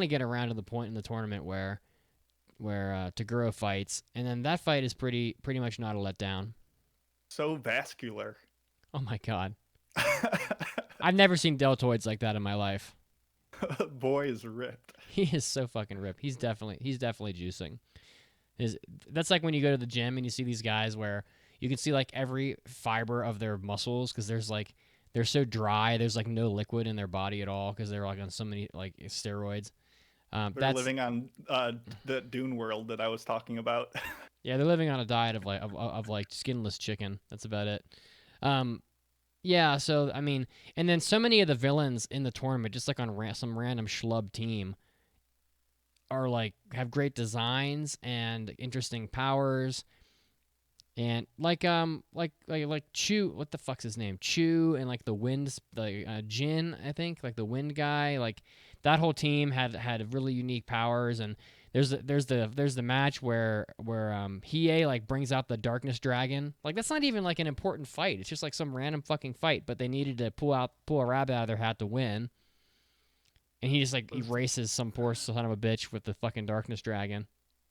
A: get around to the point in the tournament where Taguro fights, and then that fight is pretty much not a letdown.
C: So vascular.
A: Oh my god. I've never seen deltoids like that in my life.
C: Boy is ripped.
A: He is so fucking ripped. He's definitely juicing. That's like when you go to the gym and you see these guys where you can see like every fiber of their muscles because they're so dry. There's like no liquid in their body at all because they're like on so many like steroids.
C: They're living on the Dune world that I was talking about.
A: Yeah, they're living on a diet of like skinless chicken. That's about it. Yeah, so I mean, and then so many of the villains in the tournament, just like on some random schlub team, are like have great designs and interesting powers, and like Chu, what the fuck's his name? Chu, and like the wind, Jin, I think, like the wind guy, like that whole team had really unique powers. And there's the match where Hiei like brings out the darkness dragon. Like that's not even like an important fight. It's just like some random fucking fight, but they needed to pull a rabbit out of their hat to win. And he just like erases some poor son of a bitch with the fucking darkness dragon.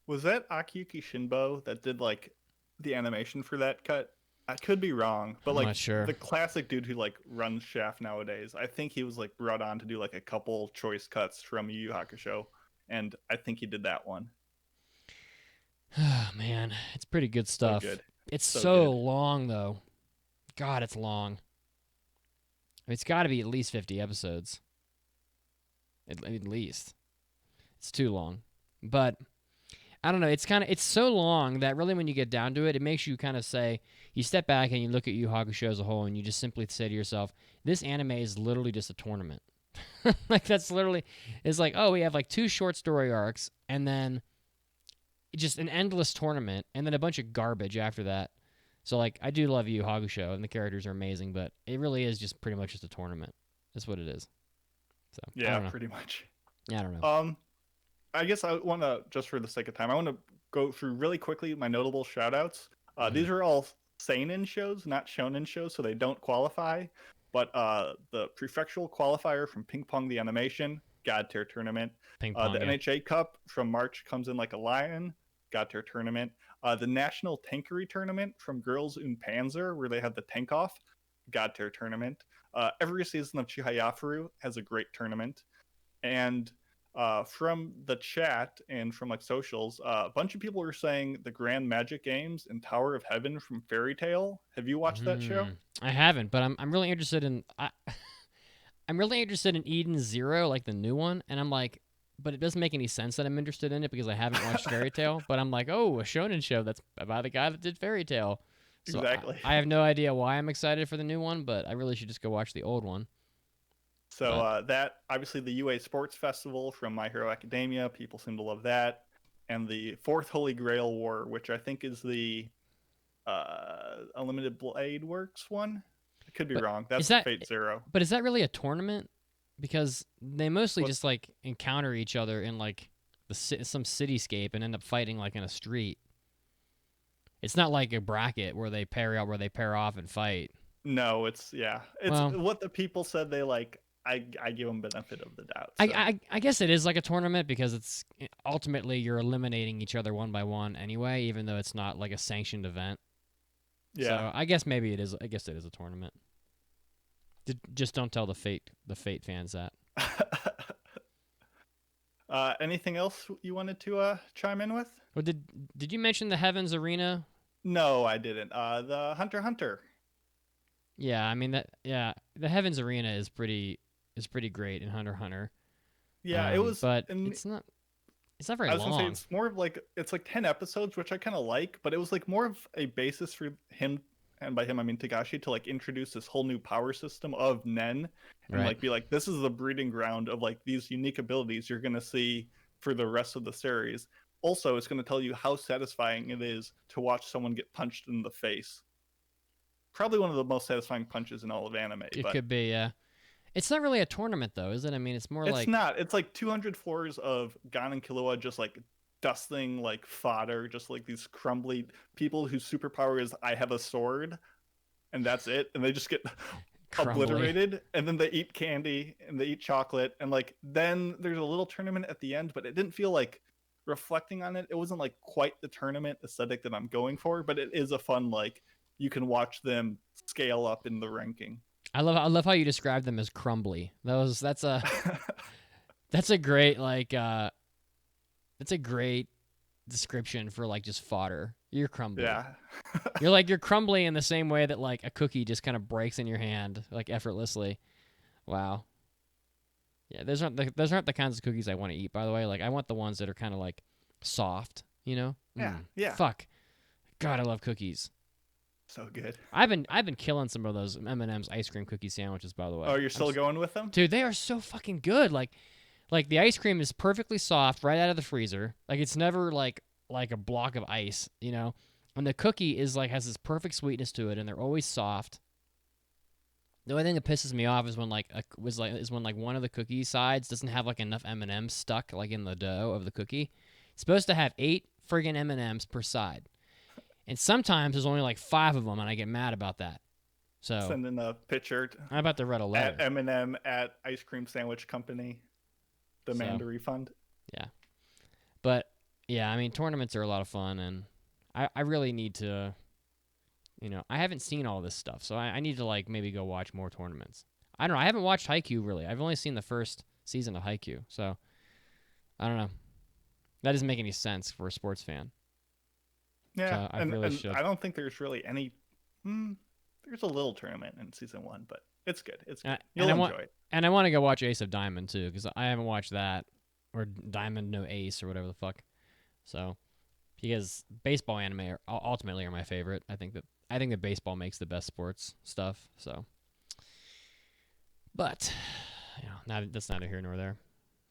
C: Was that Akiyuki Shinbo that did like the animation for that cut? I could be wrong, but
A: I'm
C: like
A: not sure.
C: The classic dude who like runs Shaft nowadays, I think he was like brought on to do like a couple choice cuts from Yu Yu Hakusho, and I think he did that one.
A: Oh man, it's pretty good stuff.
C: So good.
A: It's so long though. God, it's long. I mean, it's got to be at least 50 episodes. At least. It's too long. But I don't know, it's so long that really when you get down to it, it makes you kind of say, you step back and you look at Yu Yu Hakusho as a whole and you just simply say to yourself, this anime is literally just a tournament. Like that's literally, it's like, oh, we have like 2 short story arcs and then just an endless tournament and then a bunch of garbage after that. So like, I do love Yu Yu Hakusho and the characters are amazing, but it really is just pretty much just a tournament. That's what it is. So
C: yeah, pretty much.
A: Yeah, I don't know.
C: I guess I want to, just for the sake of time, I want to go through really quickly my notable shoutouts. These are all seinen shows, not shonen shows, so they don't qualify. But the prefectural qualifier from Ping Pong the Animation, God tier tournament.
A: Ping Pong,
C: the NHA Cup from March Comes in Like a Lion, God tier tournament. The National Tankery Tournament from Girls in Panzer, where they have the tank off, God tier tournament. Every season of Chihayafuru has a great tournament. And from the chat and from like socials, a bunch of people were saying the Grand Magic Games and Tower of Heaven from Fairy Tail. Have you watched that show?
A: I haven't, but I'm really interested in I'm really interested in Eden Zero, like the new one, and I'm like, but it doesn't make any sense that I'm interested in it because I haven't watched Fairy Tail. But I'm like, oh, a shonen show that's about the guy that did Fairy Tail. So
C: Exactly.
A: I have no idea why I'm excited for the new one, but I really should just go watch the old one.
C: So that, obviously, the UA Sports Festival from My Hero Academia, people seem to love that. And the Fourth Holy Grail War, which I think is the Unlimited Blade Works one. I could be wrong. That's Fate Zero.
A: But is that really a tournament? Because they mostly just like encounter each other in like some cityscape and end up fighting like in a street. It's not like a bracket where they pair out, where they pair off and fight.
C: No, it's what the people said. They like. I give them benefit of the doubt. So.
A: I guess it is like a tournament because it's ultimately you're eliminating each other one by one anyway, even though it's not like a sanctioned event.
C: Yeah.
A: So I guess maybe it is. I guess it is a tournament. Just don't tell the Fate fans that.
C: Anything else you wanted to chime in with?
A: Well, did you mention the Heavens Arena?
C: No, I didn't. The Hunter x Hunter.
A: Yeah, I mean the Heavens Arena is pretty great in Hunter x Hunter.
C: Yeah, it was,
A: but it's not very long.
C: I was gonna say it's more of like 10 episodes, which I kind of like, but it was like more of a basis for him, and by him I mean Togashi, to like introduce this whole new power system of Nen, and like be like, this is the breeding ground of like these unique abilities you're gonna see for the rest of the series. Also, it's gonna tell you how satisfying it is to watch someone get punched in the face. Probably one of the most satisfying punches in all of anime.
A: It could be, yeah. It's not really a tournament, though, is it? I mean, it's more like...
C: It's not. It's like 200 floors of Gon and Killua just like dusting like fodder, just like these crumbly people whose superpower is, I have a sword, and that's it. And they just get obliterated, and then they eat candy, and they eat chocolate, and like then there's a little tournament at the end, but it didn't feel like, reflecting on it, it wasn't like quite the tournament aesthetic that I'm going for, but it is a fun, like, you can watch them scale up in the ranking.
A: I love how you describe them as crumbly. That's a great that's a great description for like just fodder. You're crumbly.
C: Yeah.
A: you're crumbly in the same way that like a cookie just kind of breaks in your hand like effortlessly. Wow. Yeah, those aren't the kinds of cookies I want to eat, by the way. Like I want the ones that are kind of like soft, you know?
C: Yeah. Yeah.
A: Fuck. God, I love cookies.
C: So good.
A: I've been killing some of those M&M's ice cream cookie sandwiches, by the way.
C: Oh, you're still going with them?
A: Dude, they are so fucking good. Like the ice cream is perfectly soft right out of the freezer. Like it's never like a block of ice, you know? And the cookie is like has this perfect sweetness to it, and they're always soft. The only thing that pisses me off is when when one of the cookie sides doesn't have like enough M&Ms stuck like in the dough of the cookie. It's supposed to have 8 friggin' M&Ms per side. And sometimes there's only like 5 of them, and I get mad about that. So
C: send in a picture.
A: I'm about to write a letter.
C: At M&M at Ice Cream Sandwich Company. Demand a refund.
A: Yeah. But, yeah, I mean, tournaments are a lot of fun, and I really need to, you know, I haven't seen all this stuff, so I need to, like, maybe go watch more tournaments. I don't know. I haven't watched Haikyuu, really. I've only seen the first season of Haikyuu, so I don't know. That doesn't make any sense for a sports fan.
C: Yeah,
A: so
C: and I don't think there's really any... there's a little tournament in season 1, but it's good. It's good. You'll enjoy it.
A: And I want to go watch Ace of Diamond, too, because I haven't watched that, or Diamond No Ace, or whatever the fuck. So, because baseball anime ultimately are my favorite. I think that baseball makes the best sports stuff, so... But, you know, that's neither here nor there.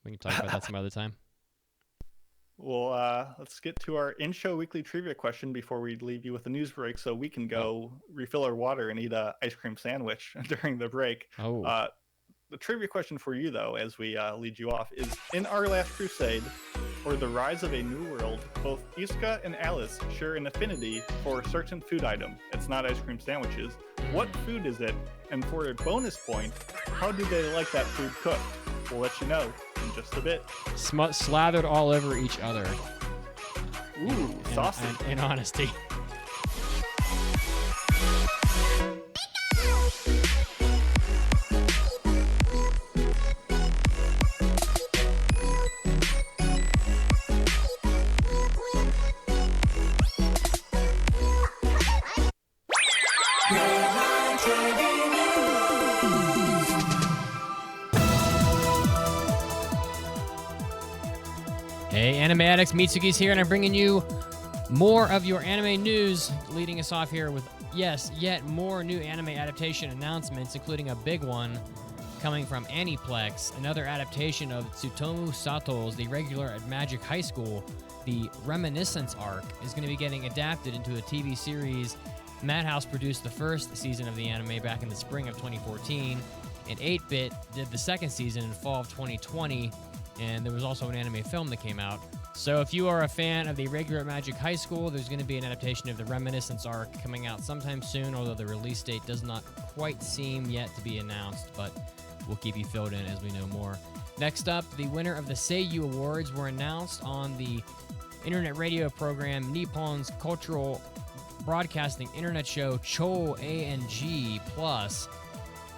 A: We can talk about that some other time.
C: Well, let's get to our in-show weekly trivia question before we leave you with a news break, so we can go refill our water and eat a ice cream sandwich during the break.
A: Oh.
C: The trivia question for you, though, as we lead you off, is in Our Last Crusade, or The Rise of a New World, both Isuka and Alice share an affinity for a certain food item. It's not ice cream sandwiches. What food is it? And for a bonus point, how do they like that food cooked? We'll let you know in just a bit.
A: Slathered all over each other.
C: Ooh, saucy.
A: In honesty. Hey, Anime Addicts, Mitsugi's here, and I'm bringing you more of your anime news, leading us off here with yes, yet more new anime adaptation announcements, including a big one coming from Aniplex, another adaptation of Tsutomu Sato's The Regular at Magic High School. The Reminiscence arc is going to be getting adapted into a TV series. Madhouse produced the first season of the anime back in the spring of 2014, and 8-Bit did the second season in fall of 2020, and there was also an anime film that came out. So if you are a fan of The Regular at Magic High School, there's going to be an adaptation of the Reminiscence arc coming out sometime soon, although the release date does not quite seem yet to be announced, but we'll keep you filled in as we know more. Next up, the winner of the Seiyu Awards were announced on the internet radio program Nippon's cultural broadcasting internet show Cho ANG Plus.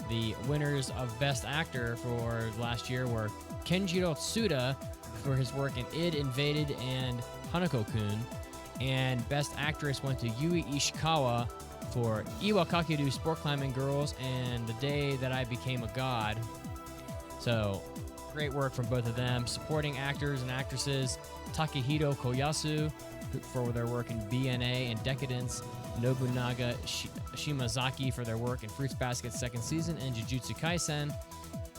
A: The winners of Best Actor for last year were Kenjiro Tsuda for his work in Id Invaded and Hanako-kun, and Best Actress went to Yui Ishikawa for Iwakakiru Sport Climbing Girls and The Day That I Became a God. So, great work from both of them. Supporting actors and actresses, Takehiro Koyasu for their work in BNA and Decadence, Nobunaga Shimazaki for their work in Fruits Basket's second season and Jujutsu Kaisen.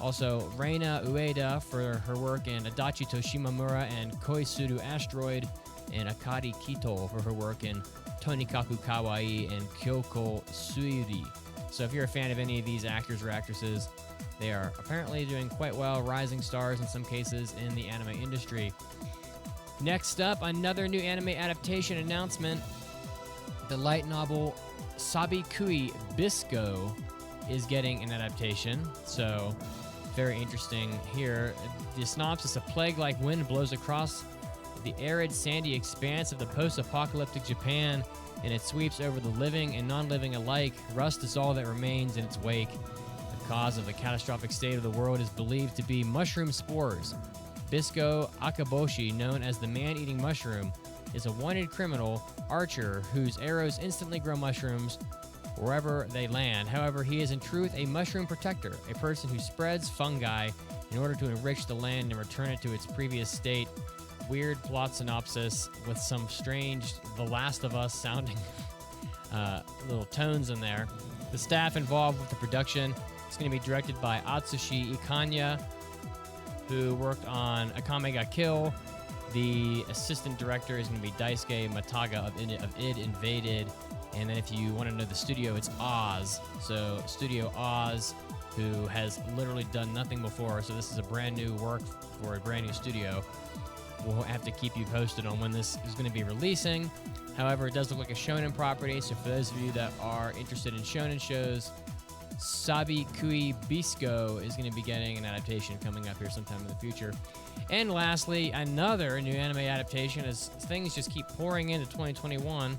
A: Also, Reina Ueda for her work in Adachi Toshimamura and Koisuru Asteroid, and Akari Kito for her work in Tonikaku Kawaii and Kyoko Suiri. So if you're a fan of any of these actors or actresses, they are apparently doing quite well, rising stars in some cases in the anime industry. Next up, another new anime adaptation announcement. The light novel Sabikui Bisco is getting an adaptation, so very interesting here. The synopsis: a plague-like wind blows across the arid, sandy expanse of the post-apocalyptic Japan, and it sweeps over the living and non-living alike. Rust is all that remains in its wake. The cause of the catastrophic state of the world is believed to be mushroom spores. Bisco Akaboshi, known as the man-eating mushroom, is a wanted criminal archer whose arrows instantly grow mushrooms wherever they land. However, he is in truth a mushroom protector, a person who spreads fungi in order to enrich the land and return it to its previous state. Weird plot synopsis with some strange The Last of Us sounding little tones in there. The staff involved with the production is going to be directed by Atsushi Ikanya, who worked on Akame ga Kill. The assistant director is going to be Daisuke Mataga of Id Invaded. And then if you want to know the studio, it's Oz. So Studio Oz, who has literally done nothing before. So this is a brand new work for a brand new studio. We'll have to keep you posted on when this is going to be releasing. However, it does look like a shonen property. So for those of you that are interested in shonen shows, Sabikui Bisco is going to be getting an adaptation coming up here sometime in the future. And lastly, another new anime adaptation as things just keep pouring into 2021.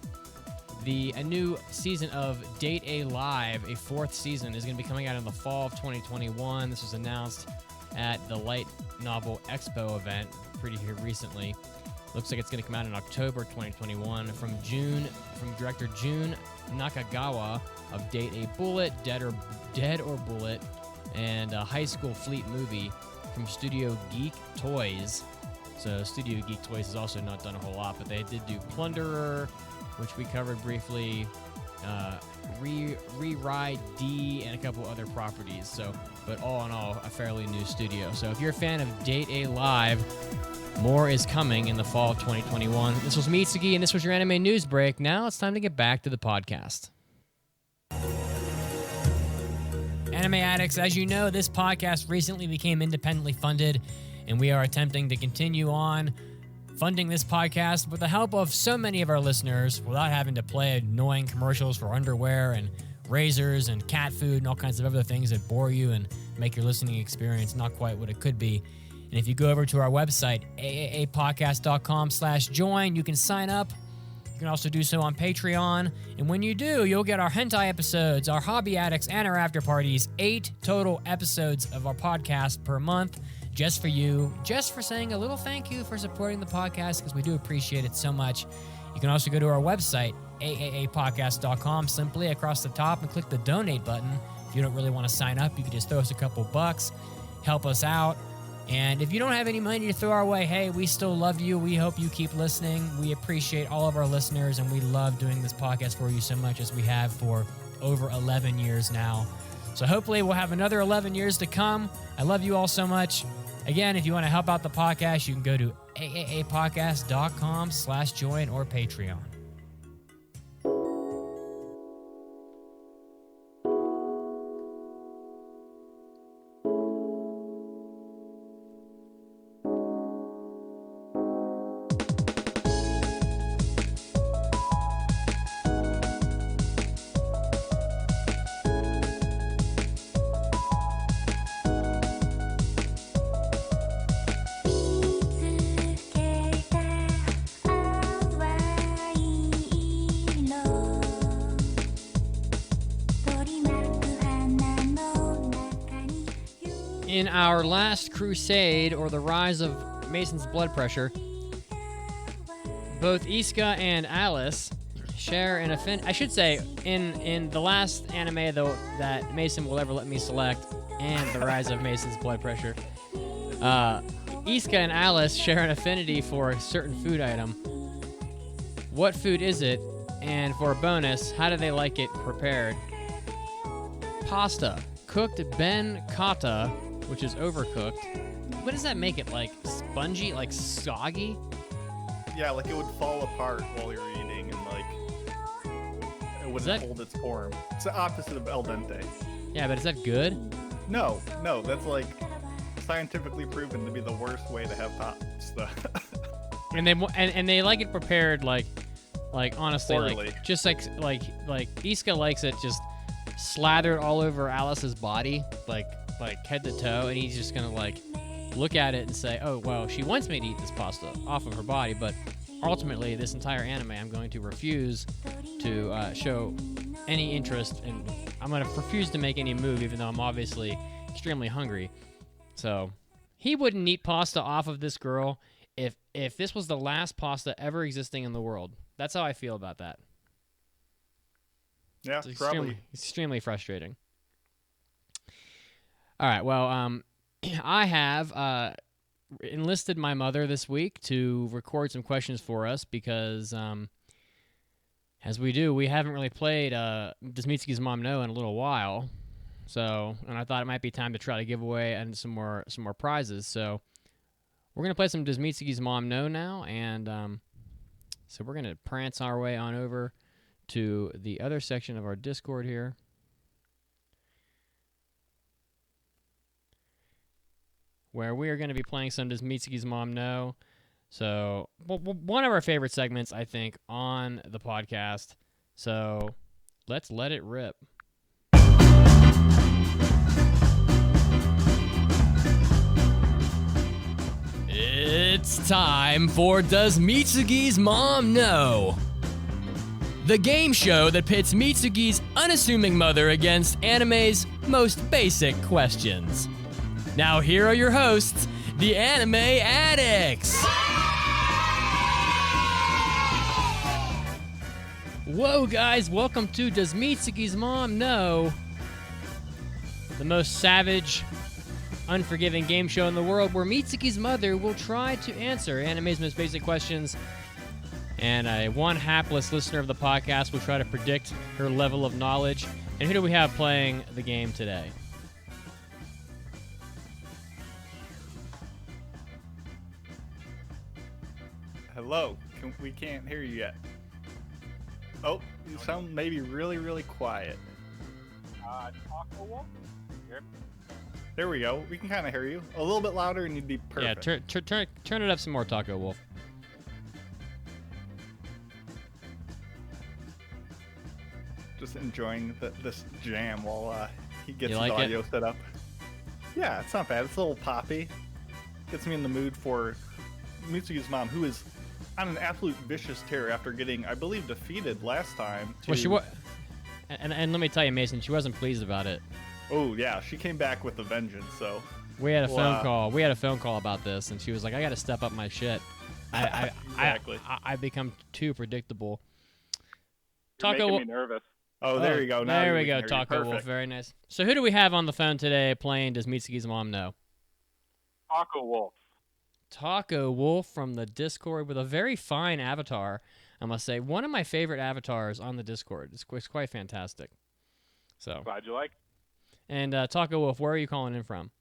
A: A new season of Date A Live, a fourth season, is going to be coming out in the fall of 2021. This was announced at the Light Novel Expo event pretty recently. Looks like it's going to come out in October 2021 from director Jun Nakagawa of Date A Bullet, Dead or Bullet, and a High School Fleet movie from Studio Geek Toys. So Studio Geek Toys has also not done a whole lot, but they did do Plunderer, which we covered briefly, Re-Ride D, and a couple other properties. So, but all in all, a fairly new studio. So if you're a fan of Date A Live, more is coming in the fall of 2021. This was Mitsugi, and this was your anime news break. Now it's time to get back to the podcast. Anime Addicts, as you know, this podcast recently became independently funded, and we are attempting to continue on funding this podcast with the help of so many of our listeners without having to play annoying commercials for underwear and razors and cat food and all kinds of other things that bore you and make your listening experience not quite what it could be. And if you go over to our website, aapodcast.com/join, you can sign up. You can also do so on Patreon. And when you do, you'll get our hentai episodes, our hobby addicts, and our after parties. 8 total episodes of our podcast per month. Just for you, just for saying a little thank you for supporting the podcast, because we do appreciate it so much. You can also go to our website, aapodcast.com, simply across the top and click the donate button. If you don't really want to sign up, you can just throw us a couple bucks, help us out, And if you don't have any money to throw our way, hey, we still love you. We hope you keep listening. We appreciate all of our listeners, and we love doing this podcast for you so much as we have for over 11 years now. So hopefully we'll have another 11 years to come. I love you all so much. Again, if you want to help out the podcast, you can go to aaapodcast.com/join or Patreon. In Our Last Crusade, or the Rise of Mason's Blood Pressure, both Iska and Alice share an offense. I should say, in the last anime though that Mason will ever let me select, and the Rise of Mason's Blood Pressure, Iska and Alice share an affinity for a certain food item. What food is it? And for a bonus, how do they like it prepared? Pasta, cooked ben kata, which is overcooked. What does that make it, like spongy, like soggy?
C: Yeah, like it would fall apart while you're eating, and like it wouldn't hold its form. It's the opposite of al dente.
A: Yeah, but is that good?
C: No, that's like scientifically proven to be the worst way to have pasta.
A: and they like it prepared like honestly,
C: Poorly.
A: like just like Iska likes it just slathered all over Alice's body, like head to toe, and he's just gonna like look at it and say, oh well, she wants me to eat this pasta off of her body, but ultimately this entire anime I'm going to refuse to show any interest, and I'm gonna refuse to make any move, even though I'm obviously extremely hungry. So he wouldn't eat pasta off of this girl if this was the last pasta ever existing in the world. That's how I feel about that.
C: Yeah,
A: it's
C: probably
A: extremely frustrating. All right, well, I have enlisted my mother this week to record some questions for us because, as we do, we haven't really played Does Mitsugi's Mom Know in a little while. So, and I thought it might be time to try to give away some more prizes. So, we're gonna play some Does Mitsugi's Mom Know now, and so we're gonna prance our way on over to the other section of our Discord here. Where we are going to be playing some Does Mitsugi's Mom Know? So, one of our favorite segments, I think, on the podcast. So, let's let it rip. It's time for Does Mitsugi's Mom Know? The game show that pits Mitsugi's unassuming mother against anime's most basic questions. Now here are your hosts, the Anime Addicts! Whoa guys, welcome to Does Mitsugi's Mom Know? The most savage, unforgiving game show in the world where Mitsugi's mother will try to answer anime's most basic questions, and one hapless listener of the podcast will try to predict her level of knowledge. And who do we have playing the game today?
C: Hello. We can't hear you yet. Oh, you sound maybe really, really quiet.
D: Taco Wolf? Here.
C: There we go. We can kind of hear you. A little bit louder and you'd be perfect.
A: Yeah, turn it up some more, Taco Wolf.
C: Just enjoying this jam while he gets
A: You
C: his
A: like
C: audio set up. Yeah, it's not bad. It's a little poppy. Gets me in the mood for Mitsugi's mom, who is on an absolute vicious tear after getting, I believe, defeated last time.
A: Well, she was, and let me tell you, Mason, she wasn't pleased about it.
C: Oh yeah, she came back with a vengeance. So
A: we had a phone call. We had a phone call about this, and she was like, "I got to step up my shit.
C: Exactly.
A: I become too predictable."
D: You're
A: Taco
D: making me nervous.
C: Oh, there you go. Now
A: there we
C: can
A: go,
C: hear you.
A: Taco Wolf.
C: Perfect.
A: Very nice. So who do we have on the phone today playing Does Mitsugi's Mom Know?
D: Taco Wolf.
A: Taco Wolf from the Discord with a very fine avatar, I must say. One of my favorite avatars on the Discord. It's quite fantastic. So,
D: Glad you like.
A: and Taco Wolf, where are you calling in from?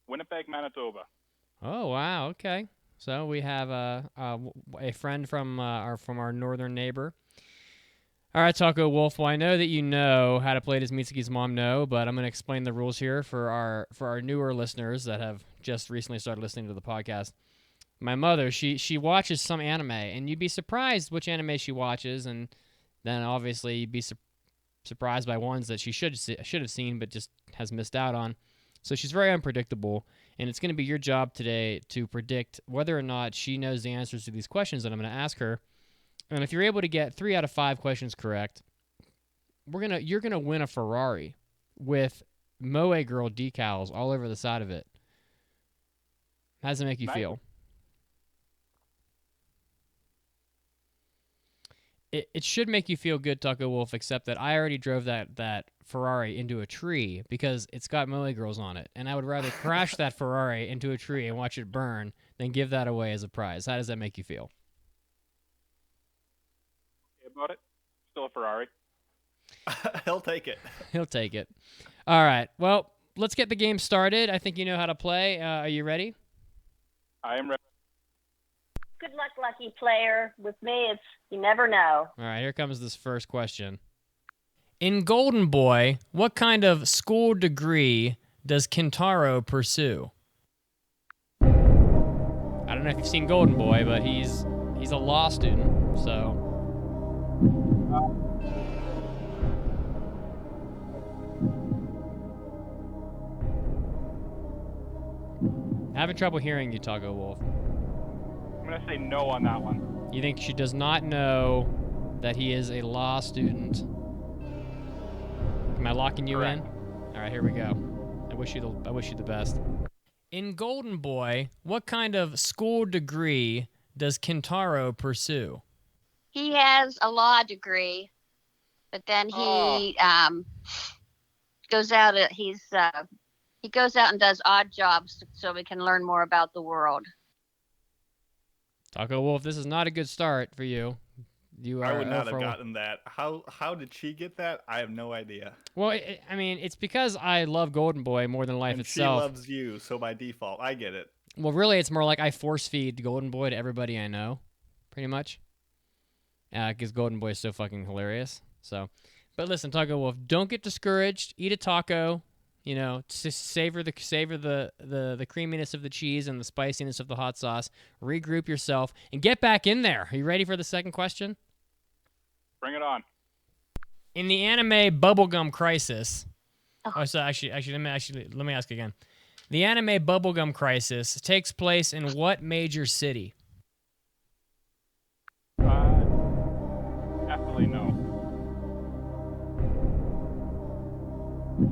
D: Winnipeg, Manitoba.
A: Oh, wow. Okay. So we have a friend from our northern neighbor. All right, Taco Wolf. Well, I know that you know how to play as Mitsugi's mom, but I'm going to explain the rules here for our newer listeners that have just recently started listening to the podcast. My mother, she watches some anime, and you'd be surprised which anime she watches, and then obviously you'd be surprised by ones that she should have seen but just has missed out on. So she's very unpredictable, and it's going to be your job today to predict whether or not she knows the answers to these questions that I'm going to ask her. And if you're able to get 3 out of 5 questions correct, you're gonna win a Ferrari with Moe Girl decals all over the side of it. How does it make you feel? It should make you feel good, Taco Wolf, except that I already drove that Ferrari into a tree because it's got Moe Girls on it, and I would rather crash that Ferrari into a tree and watch it burn than give that away as a prize. How does that make you feel?
D: About it. Still a Ferrari.
C: He'll take it.
A: He'll take it. All right. Well, let's get the game started. I think you know how to play. Are you ready?
D: I am ready.
E: Good luck, lucky player. With me, it's you never know.
A: All right, here comes this first question. In Golden Boy, what kind of school degree does Kentaro pursue? I don't know if you've seen Golden Boy, but he's a law student, so... Having trouble hearing you, Taco Wolf.
D: I'm going to say no on that one.
A: You think she does not know that he is a law student? Am I locking you in? All right, here we go. I wish you the best. In Golden Boy, what kind of school degree does Kentaro pursue?
E: He has a law degree, but then he goes out. He goes out and does odd jobs so we can learn more about the world.
A: Taco Wolf, this is not a good start for you.
C: I would not have gotten that. How did she get that? I have no idea.
A: Well, I mean, it's because I love Golden Boy more than life
C: and
A: itself.
C: She loves you, so by default, I get it.
A: Well, really, it's more like I force feed Golden Boy to everybody I know, pretty much. Because Golden Boy is so fucking hilarious. So, but listen, Taco Wolf, don't get discouraged. Eat a taco. You know, savor the creaminess of the cheese and the spiciness of the hot sauce. Regroup yourself and get back in there. Are you ready for the second question?
D: Bring it on.
A: In the anime Bubblegum Crisis. Oh, so actually, let me ask again. The anime Bubblegum Crisis takes place in what major city?
D: Definitely no.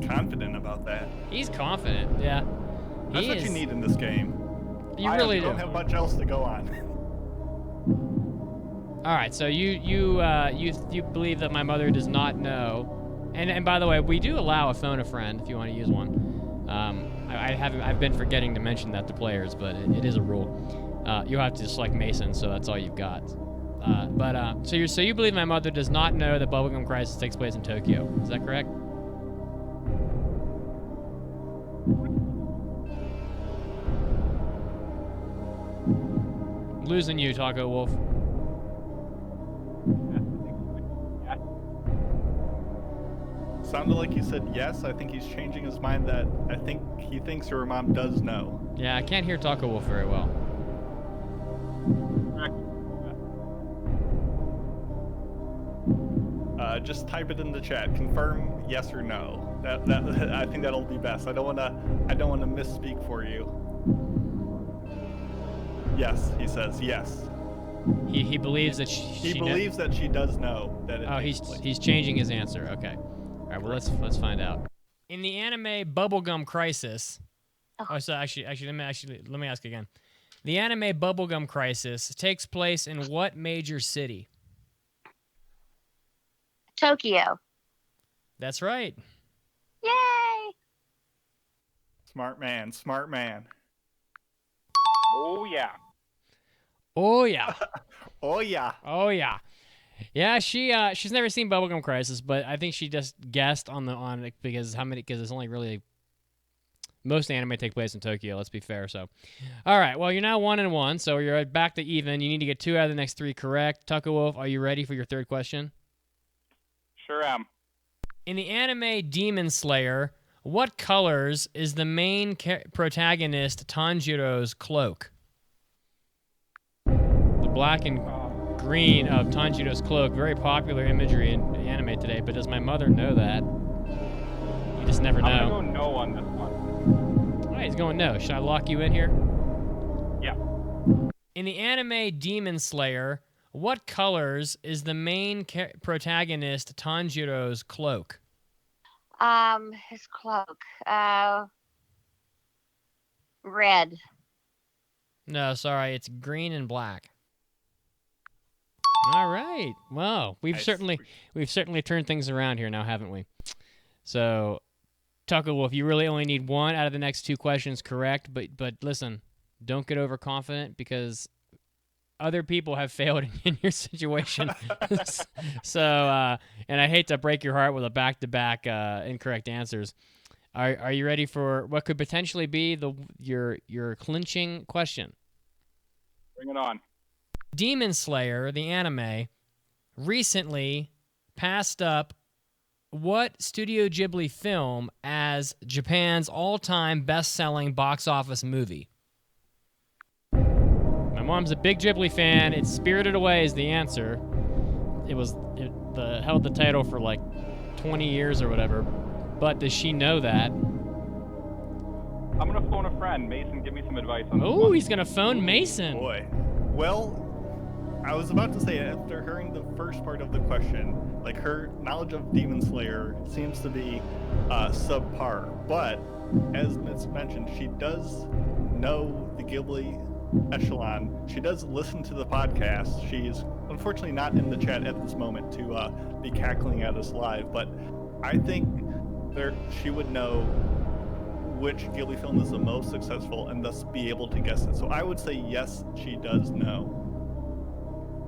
C: Confident about that.
A: He's confident, yeah.
C: That's what you need in this game.
A: You really
C: don't have much else to go on.
A: All right, so you believe that my mother does not know, and by the way, we do allow a phone a friend if you want to use one. I've been forgetting to mention that to players, but it is a rule. You have to select Mason, so that's all you've got. So you believe my mother does not know that Bubblegum Crisis takes place in Tokyo? Is that correct? Losing you, Taco Wolf.
C: Sounded like he said yes. I think he's changing his mind that I think he thinks your mom does know.
A: Yeah, I can't hear Taco Wolf very well.
C: Just type it in the chat. Confirm yes or no. That I think that'll be best. I don't wanna misspeak for you. Yes, he says yes.
A: He believes that
C: he believes that she does know that it takes place.
A: He's changing his answer. Okay. All right. Well, let's find out. In the anime Bubblegum Crisis. So actually, let me ask again. The anime Bubblegum Crisis takes place in what major city?
E: Tokyo.
A: That's right.
E: Yay!
C: Smart man.
D: Oh, yeah.
A: Oh yeah.
C: Oh yeah.
A: Oh yeah. Yeah, she's never seen Bubblegum Crisis, but I think she just guessed on it because it's only really most anime take place in Tokyo, let's be fair. So, all right, well, you're now 1-1, so you're back to even. You need to get 2 out of the next 3 correct. Tucker Wolf, are you ready for your third question?
D: Sure am.
A: In the anime Demon Slayer, what colors is the main protagonist Tanjiro's cloak? The black and green of Tanjiro's cloak, very popular imagery in anime today, but does my mother know that? You just never know.
D: I'm going to go no on this one.
A: All right, he's going no. Should I lock you in here?
D: Yeah.
A: In the anime Demon Slayer, what colors is the main protagonist Tanjiro's cloak?
E: His cloak. Red.
A: No, sorry, it's green and black. All right. Well, we've certainly turned things around here now, haven't we? So, Tucker Wolf, you really only need 1 out of the next 2 questions correct, but listen, don't get overconfident because other people have failed in your situation. So, and I hate to break your heart with a back-to-back incorrect answers. Are you ready for what could potentially be your clinching question?
D: Bring it on.
A: Demon Slayer, the anime, recently passed up what Studio Ghibli film as Japan's all-time best-selling box office movie? My mom's a big Ghibli fan. It's Spirited Away is the answer. It held the title for like 20 years or whatever. But does she know that?
D: I'm going to phone a friend. Mason, give me some advice on this
A: Oh,
D: one.
A: he's going to phone Mason.
C: Boy. Well, I was about to say, after hearing the first part of the question, like her knowledge of Demon Slayer seems to be subpar. But as Mitz mentioned, she does know the Ghibli echelon. She does listen to the podcast. She's unfortunately not in the chat at this moment to be cackling at us live, but I think she would know which Ghibli film is the most successful and thus be able to guess it. So I would say yes, she does know.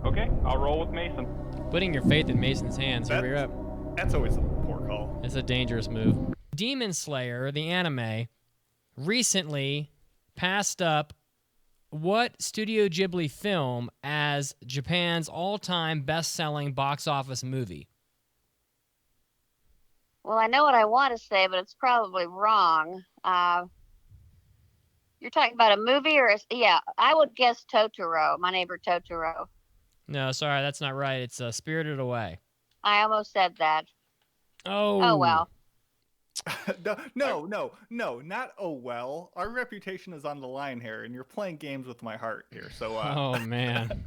D: Okay, I'll roll with Mason.
A: Putting your faith in Mason's hands. Here we're up.
C: That's always a poor call.
A: It's a dangerous move. Demon Slayer, the anime, recently passed up what Studio Ghibli film as Japan's all-time best-selling box office movie?
E: Well, I know what I want to say, but it's probably wrong. You're talking about a movie yeah, I would guess Totoro, My Neighbor Totoro.
A: No, sorry, that's not right. It's Spirited Away.
E: I almost said that.
A: Oh
E: well.
C: No, not oh well. Our reputation is on the line here, and you're playing games with my heart here. So,
A: oh man.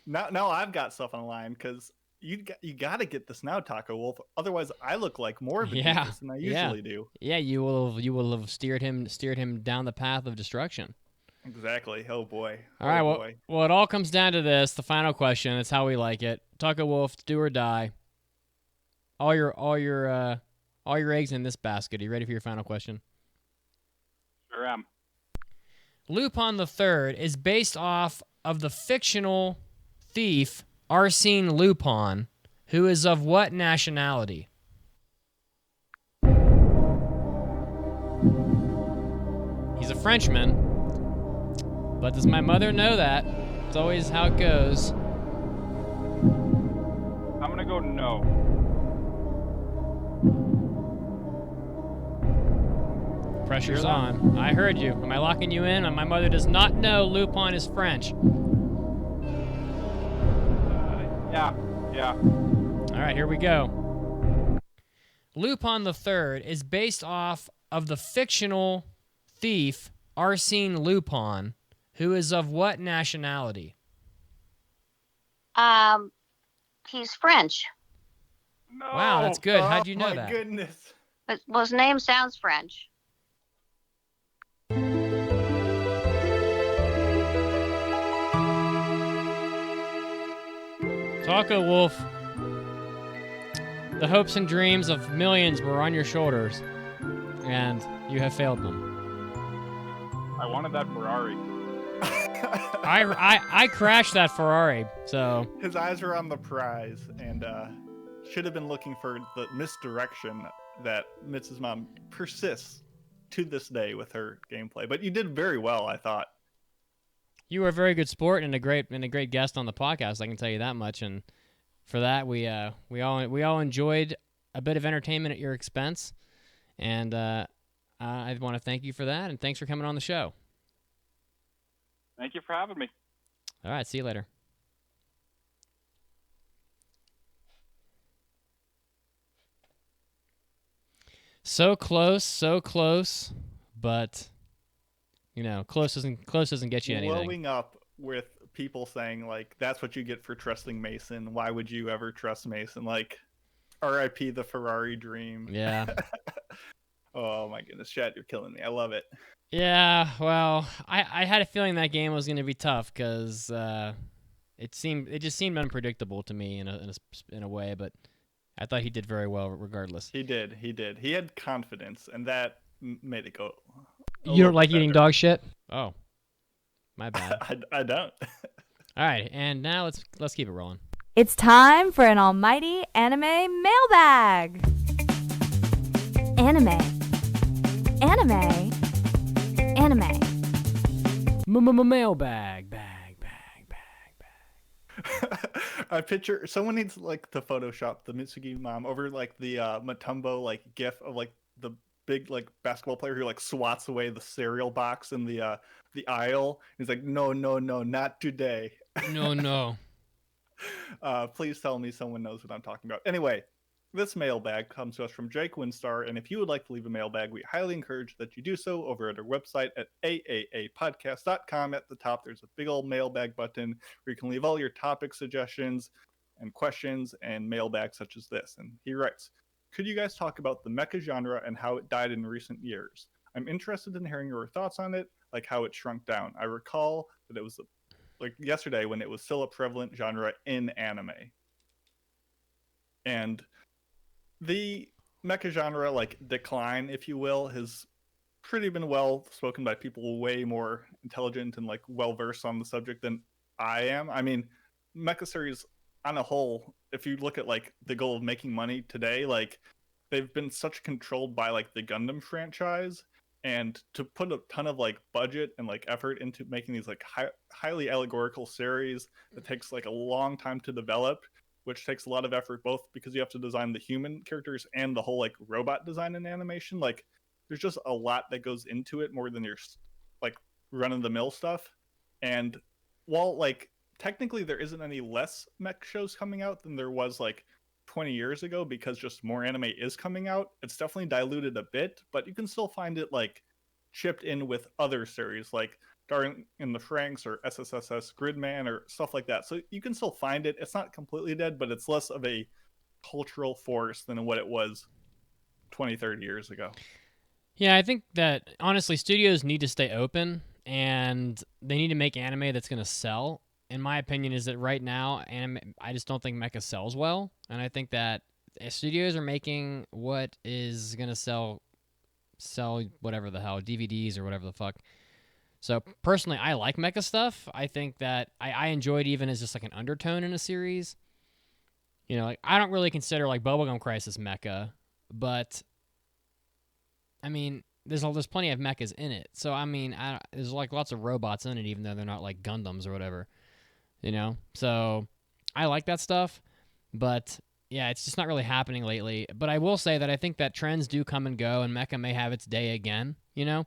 C: now I've got stuff on the line because you got to get this now, Taco Wolf. Otherwise, I look like more of a genius than I usually do. Yeah,
A: you will have steered him down the path of destruction.
C: Exactly. Oh boy.
A: All right. Well, it all comes down to this. The final question. It's how we like it. Taco Wolf, do or die. All your eggs in this basket. Are you ready for your final question?
D: Sure am.
A: Lupin III is based off of the fictional thief Arsène Lupin, who is of what nationality? He's a Frenchman, but does my mother know that? It's always how it goes.
D: I'm going to go no.
A: Pressure's on. I heard you. Am I locking you in? My mother does not know Lupin is French.
D: Yeah.
A: All right, here we go. Lupin III is based off of the fictional thief Arsène Lupin, who is of what nationality?
E: He's French.
D: No.
A: Wow, that's good. How'd you know that?
C: My goodness.
E: Well, his name sounds French.
A: Taco Wolf, the hopes and dreams of millions were on your shoulders, and you have failed them.
D: I wanted that Ferrari.
A: I crashed that Ferrari, so
C: His eyes were on the prize, and should have been looking for the misdirection that Mitz's mom persists to this day with her gameplay. But you did very well, I thought.
A: you were a very good sport and a great guest on the podcast. I can tell you that much. And for that, we all enjoyed a bit of entertainment at your expense. And I want to thank you for that. And thanks for coming on the show.
D: Thank you for having me.
A: All right, see you later. So close, but close doesn't get you anything.
C: Blowing up with people saying like, "That's what you get for trusting Mason. Why would you ever trust Mason?" Like, R.I.P. the Ferrari dream.
A: Yeah.
C: Oh my goodness, Chad, you're killing me. I love it.
A: Yeah. Well, I had a feeling that game was going to be tough because it just seemed unpredictable to me in a way, but I thought he did very well regardless.
C: He did. He had confidence, and that made it go.
A: You don't like eating dog shit? Oh, my bad.
C: I don't.
A: All right, and now let's keep it rolling.
F: It's time for an almighty anime mailbag. Anime.
A: Mailbag.
C: I picture someone needs like to Photoshop the Mitsugi mom over like the Matumbo like gif of like the big like basketball player who like swats away the cereal box in the aisle. He's like, no, not today.
A: No.
C: Please tell me someone knows what I'm talking about. Anyway, this mailbag comes to us from Jake Winstar, and if you would like to leave a mailbag, we highly encourage that you do so over at our website at aaapodcast.com. At the top, there's a big old mailbag button where you can leave all your topic suggestions and questions and mailbags such as this. And he writes, could you guys talk about the mecha genre and how it died in recent years? I'm interested in hearing your thoughts on it, like how it shrunk down. I recall that it was like yesterday when it was still a prevalent genre in anime. And the mecha genre, like decline, if you will, has pretty been well spoken by people way more intelligent and like well versed on the subject than I am. I mean, mecha series on a whole, if you look at like the goal of making money today, like they've been such controlled by like the Gundam franchise, and to put a ton of like budget and like effort into making these like highly allegorical series that takes like a long time to develop, which takes a lot of effort, both because you have to design the human characters and the whole like robot design and animation. Like there's just a lot that goes into it more than your like run-of-the-mill stuff. And while like technically there isn't any less mech shows coming out than there was like 20 years ago because just more anime is coming out, it's definitely diluted a bit, but you can still find it like chipped in with other series like Darling in the Franxx or SSSS Gridman or stuff like that. So you can still find it. It's not completely dead, but it's less of a cultural force than what it was 20, 30 years ago.
A: Yeah, I think that honestly studios need to stay open and they need to make anime that's going to sell. In my opinion, is that right now, I just don't think mecha sells well. And I think that studios are making what is going to sell whatever the hell, DVDs or whatever the fuck. So personally, I like mecha stuff. I think that I enjoy it even as just like an undertone in a series. You know, like I don't really consider like Bubblegum Crisis mecha, but I mean, there's plenty of mechas in it. So I mean, there's like lots of robots in it, even though they're not like Gundams or whatever. You know, so I like that stuff, but yeah, it's just not really happening lately. But I will say that I think that trends do come and go, and mecha may have its day again. You know,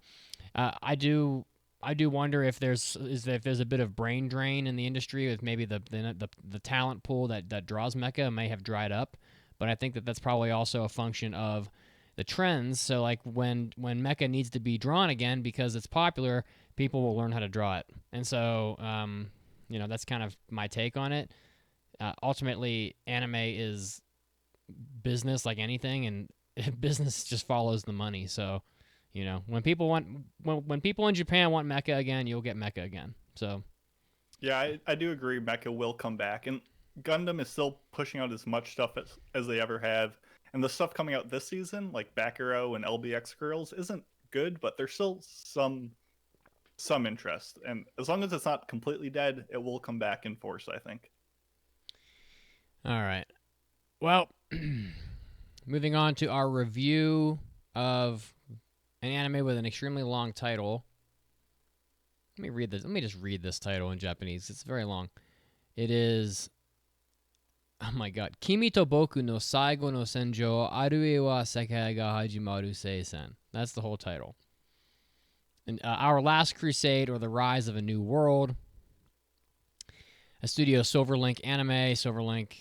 A: I do wonder if there's a bit of brain drain in the industry with maybe the talent pool that draws mecha may have dried up, but I think that's probably also a function of the trends. So like when mecha needs to be drawn again because it's popular, people will learn how to draw it, and so you know, that's kind of my take on it. Ultimately, anime is business like anything, and business just follows the money. So, you know, when people in Japan want mecha again, you'll get mecha again. So,
C: yeah, I do agree. Mecha will come back, and Gundam is still pushing out as much stuff as they ever have. And the stuff coming out this season, like Back Arrow and LBX Girls, isn't good, but there's still some some interest. And as long as it's not completely dead, it will come back in force, I think.
A: All right. Well, moving on to our review of an anime with an extremely long title. Let me read this. Let me just read this title in Japanese. It's very long. It is, oh my god, Kimi to Boku no Saigo no Senjou Arue wa Sekai ga Hajimaru Seisen. That's the whole title. And Our Last Crusade, or The Rise of a New World. A studio, Silverlink Anime. Silverlink,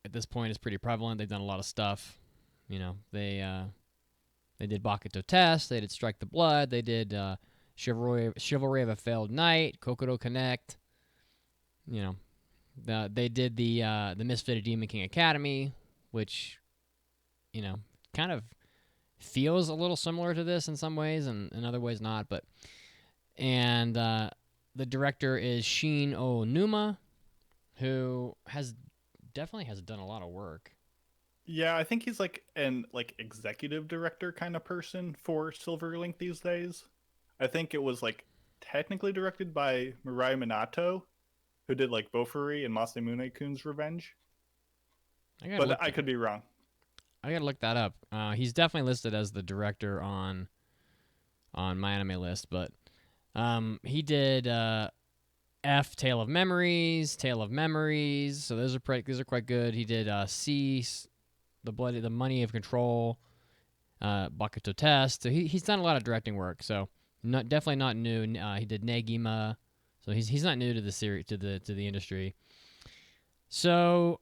A: at this point is pretty prevalent. They've done a lot of stuff. They did Bakuto Test. They did Strike the Blood. They did Chivalry of a Failed Knight, Kokoro Connect. They did the Misfitted Demon King Academy, which, kind of feels a little similar to this in some ways, and in other ways not. And the director is Shin Onuma, who definitely has done a lot of work.
C: Yeah, I think he's an executive director kind of person for Silverlink these days. I think it was technically directed by Mirai Minato, who did Bofuri and Masamune-kun's Revenge. I could be wrong.
A: I gotta look that up. He's definitely listed as the director on my anime list, but he did F, Tale of Memories. So those are quite good. He did C, the Money of Control, Bakuto Test. So he's done a lot of directing work. So definitely not new. He did Negima, so he's not new to the series, to the industry. So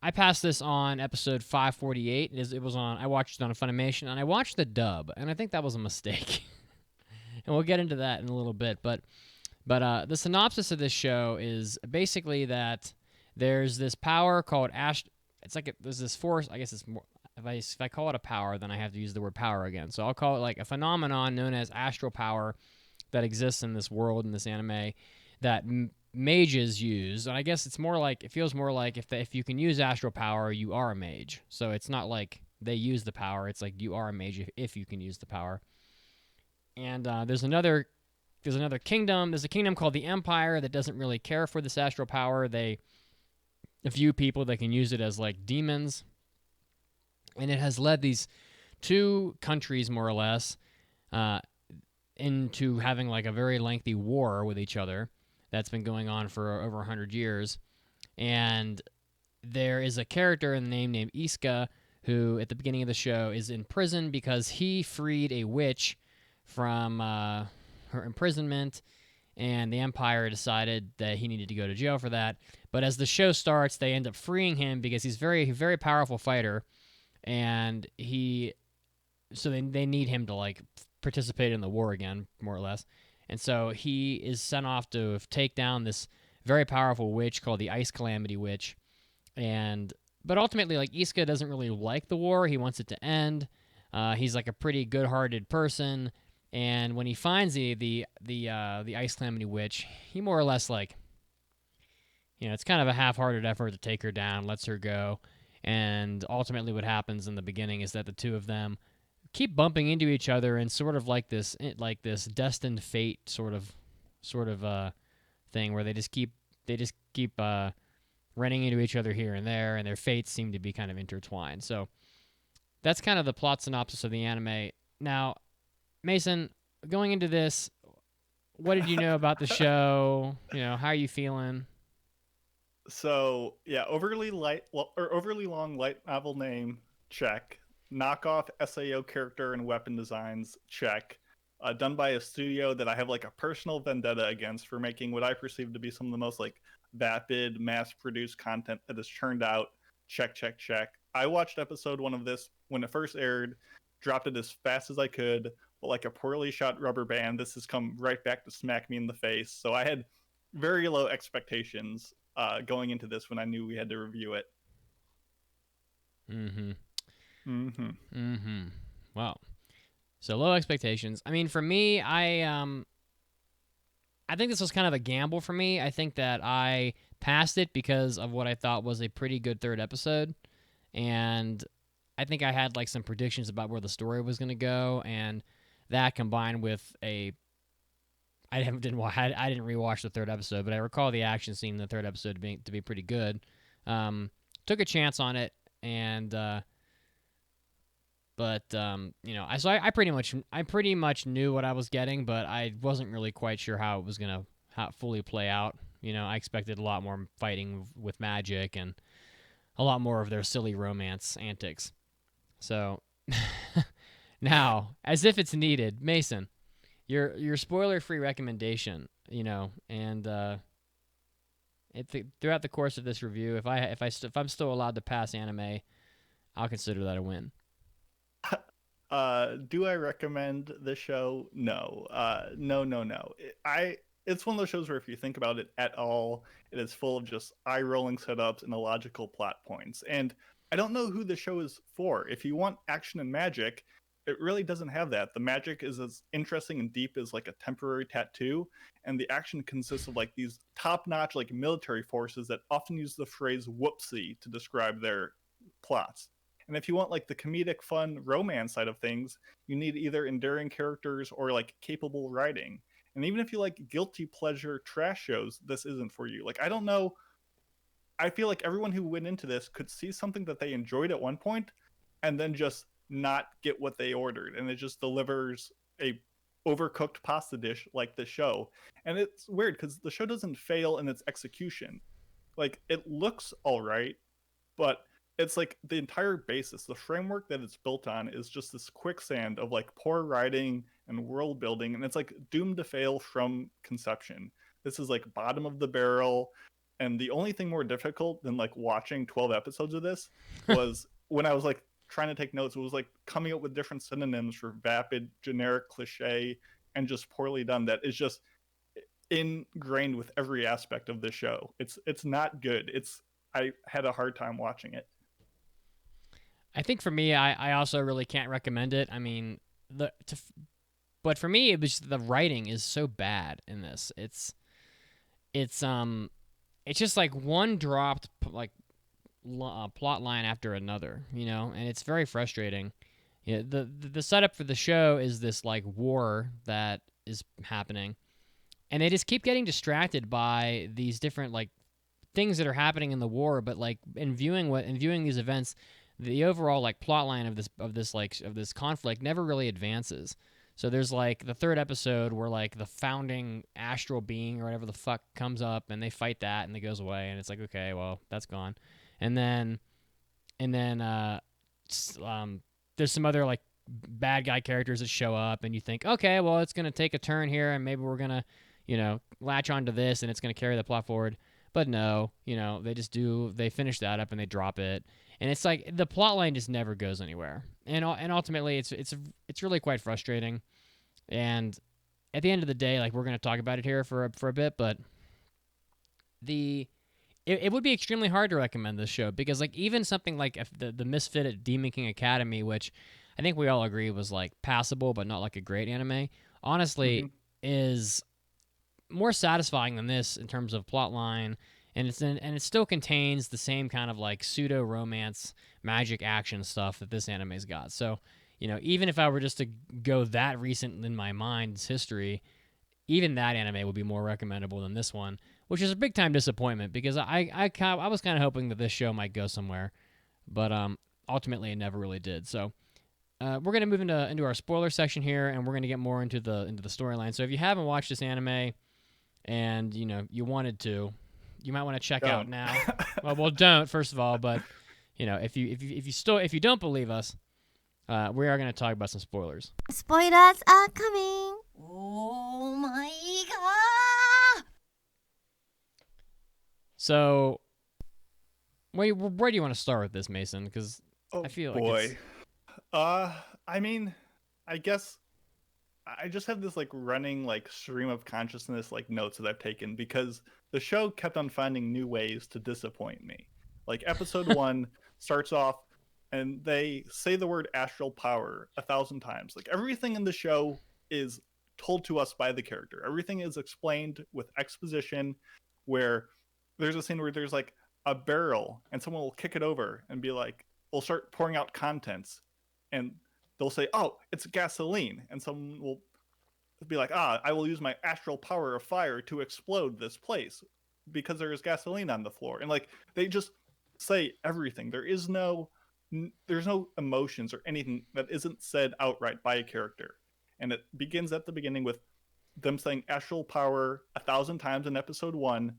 A: I passed this on episode 548. I watched it on Funimation, and I watched the dub, and I think that was a mistake. And we'll get into that in a little bit, but the synopsis of this show is basically that there's this power called there's this force. I guess it's more. If I call it a power, then I have to use the word power again. So I'll call it a phenomenon known as astral power that exists in this world, in this anime, that mages use. And I guess it feels more like if you can use astral power, you are a mage. So it's not like they use the power. It's like you are a mage if you can use the power. And there's another kingdom. There's a kingdom called the Empire that doesn't really care for this astral power. They view people that can use it as demons. And it has led these two countries, more or less, into having a very lengthy war with each other that's been going on for over 100 years. And there is a character in the name named Isuka who, at the beginning of the show, is in prison because he freed a witch from her imprisonment, and the Empire decided that he needed to go to jail for that. But as the show starts, they end up freeing him because he's a very, very powerful fighter, and they need him to participate in the war again, more or less. And so he is sent off to take down this very powerful witch called the Ice Calamity Witch. But ultimately, Isuka doesn't really like the war. He wants it to end. He's a pretty good-hearted person. And when he finds the Ice Calamity Witch, he more or less it's kind of a half-hearted effort to take her down, lets her go. And ultimately what happens in the beginning is that the two of them keep bumping into each other in sort of this destined fate sort of thing where they just keep running into each other here and there, and their fates seem to be kind of intertwined. So that's kind of the plot synopsis of the anime. Now, Mason, going into this, what did you know about the show? How are you feeling?
C: So, yeah, overly long light novel name, check. Knockoff SAO character and weapon designs, check. Done by a studio that I have a personal vendetta against for making what I perceive to be some of the most vapid, mass-produced content that has churned out, check, check, check. I watched episode 1 of this when it first aired, dropped it as fast as I could, but like a poorly shot rubber band, this has come right back to smack me in the face. So I had very low expectations going into this when I knew we had to review it.
A: Wow. So low expectations. I mean, for me, I think this was kind of a gamble for me. I think that I passed it because of what I thought was a pretty good third episode. And I think I had some predictions about where the story was going to go, and that combined with a I didn't rewatch the third episode, but I recall the action scene in the third episode to be pretty good. Took a chance on it, and I pretty much knew what I was getting, but I wasn't really quite sure how it was gonna fully play out. I expected a lot more fighting with magic and a lot more of their silly romance antics. So now, as if it's needed, Mason, your spoiler-free recommendation, and throughout the course of this review, if I'm still allowed to pass anime, I'll consider that a win.
C: Do I recommend the show? No. No. It's one of those shows where if you think about it at all, it is full of just eye-rolling setups and illogical plot points. And I don't know who the show is for. If you want action and magic, it really doesn't have that. The magic is as interesting and deep as like a temporary tattoo, and the action consists of like these top-notch like military forces that often use the phrase whoopsie to describe their plots. And if you want like the comedic, fun romance side of things, you need either endearing characters or like capable writing. And even if you like guilty pleasure trash shows, this isn't for you. Like, I don't know. I feel like everyone who went into this could see something that they enjoyed at one point and then just not get what they ordered. And it just delivers a overcooked pasta dish like the show. And it's weird because the show doesn't fail in its execution. Like, it looks all right, but it's like the entire basis, the framework that it's built on is just this quicksand of like poor writing and world building, and it's like doomed to fail from conception. This is like bottom of the barrel, and the only thing more difficult than like watching 12 episodes of this was when I was like trying to take notes. It was like coming up with different synonyms for vapid, generic, cliche, and just poorly done. That is just ingrained with every aspect of the show. It's not good. I had a hard time watching it.
A: I think for me, I also really can't recommend it. I mean, but for me, it was the writing is so bad in this. It's just like one dropped like plot line after another, and it's very frustrating. Yeah, the setup for the show is this like war that is happening, and they just keep getting distracted by these different like things that are happening in the war. But like in viewing these events, the overall like plot line of this conflict never really advances. So there's like the third episode where like the founding astral being or whatever the fuck comes up and they fight that and it goes away and it's like, okay, well, that's gone. And then there's some other like bad guy characters that show up and you think, okay, well, it's going to take a turn here and maybe we're going to, latch onto this and it's going to carry the plot forward. But no, they finish that up and they drop it. And it's like the plot line just never goes anywhere. And ultimately it's really quite frustrating. And at the end of the day, like we're going to talk about it here for a bit, but it would be extremely hard to recommend this show because like even something like the Misfit at Demon King Academy, which I think we all agree was like passable but not like a great anime, honestly is more satisfying than this in terms of plot line, and it still contains the same kind of like pseudo romance magic action stuff that this anime's got. So, even if I were just to go that recent in my mind's history, even that anime would be more recommendable than this one, which is a big time disappointment because I was kind of hoping that this show might go somewhere, but ultimately it never really did. So we're gonna move into our spoiler section here, and we're gonna get more into the storyline. So if you haven't watched this anime and you wanted to, you might want to check out now. well, don't first of all, but if you don't believe us, we are going to talk about some spoilers.
B: Spoilers are coming. Oh my god.
A: So where do you want to start with this, Mason? Because I feel like
C: I mean, I guess I just have this like running like stream of consciousness like notes that I've taken because the show kept on finding new ways to disappoint me. Like episode 1 starts off and they say the word astral power 1,000 times. Like everything in the show is told to us by the character. Everything is explained with exposition, where there's a scene where there's like a barrel and someone will kick it over and be like, we'll start pouring out contents and they'll say, oh, it's gasoline. And someone will be like, I will use my astral power of fire to explode this place because there is gasoline on the floor. And like, they just say everything. There's no emotions or anything that isn't said outright by a character. And it begins at the beginning with them saying astral power 1,000 times in episode 1.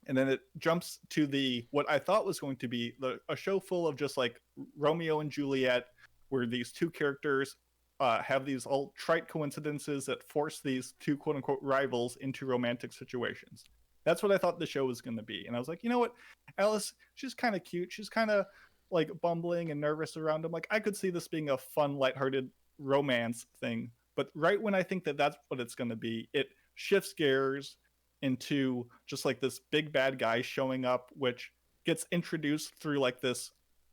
C: And then it jumps to what I thought was going to be a show full of just like Romeo and Juliet, where these two characters have these all trite coincidences that force these two quote unquote rivals into romantic situations. That's what I thought the show was going to be. And I was like, you know what? Alice, she's kind of cute. She's kind of like bumbling and nervous around him. Like, I could see this being a fun, lighthearted romance thing. But right when I think that that's what it's going to be, it shifts gears into just like this big bad guy showing up, which gets introduced through like this,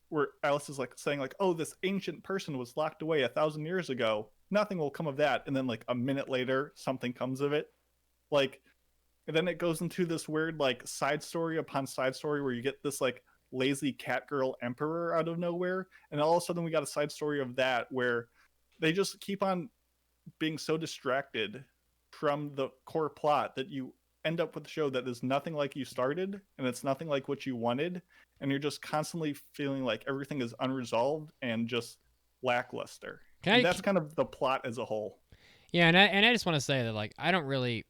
C: where Alice is like saying like, oh, this ancient person was locked away 1,000 years ago. Nothing will come of that. And then like a minute later, something comes of it. Like, and then it goes into this weird like side story upon side story where you get this like lazy cat girl emperor out of nowhere. And all of a sudden we got a side story of that where they just keep on being so distracted from the core plot that you end up with a show that is nothing like you started, and it's nothing like what you wanted, and you're just constantly feeling like everything is unresolved and just lackluster. That's kind of the plot as a whole.
A: Yeah, and I just want to say that like I don't really,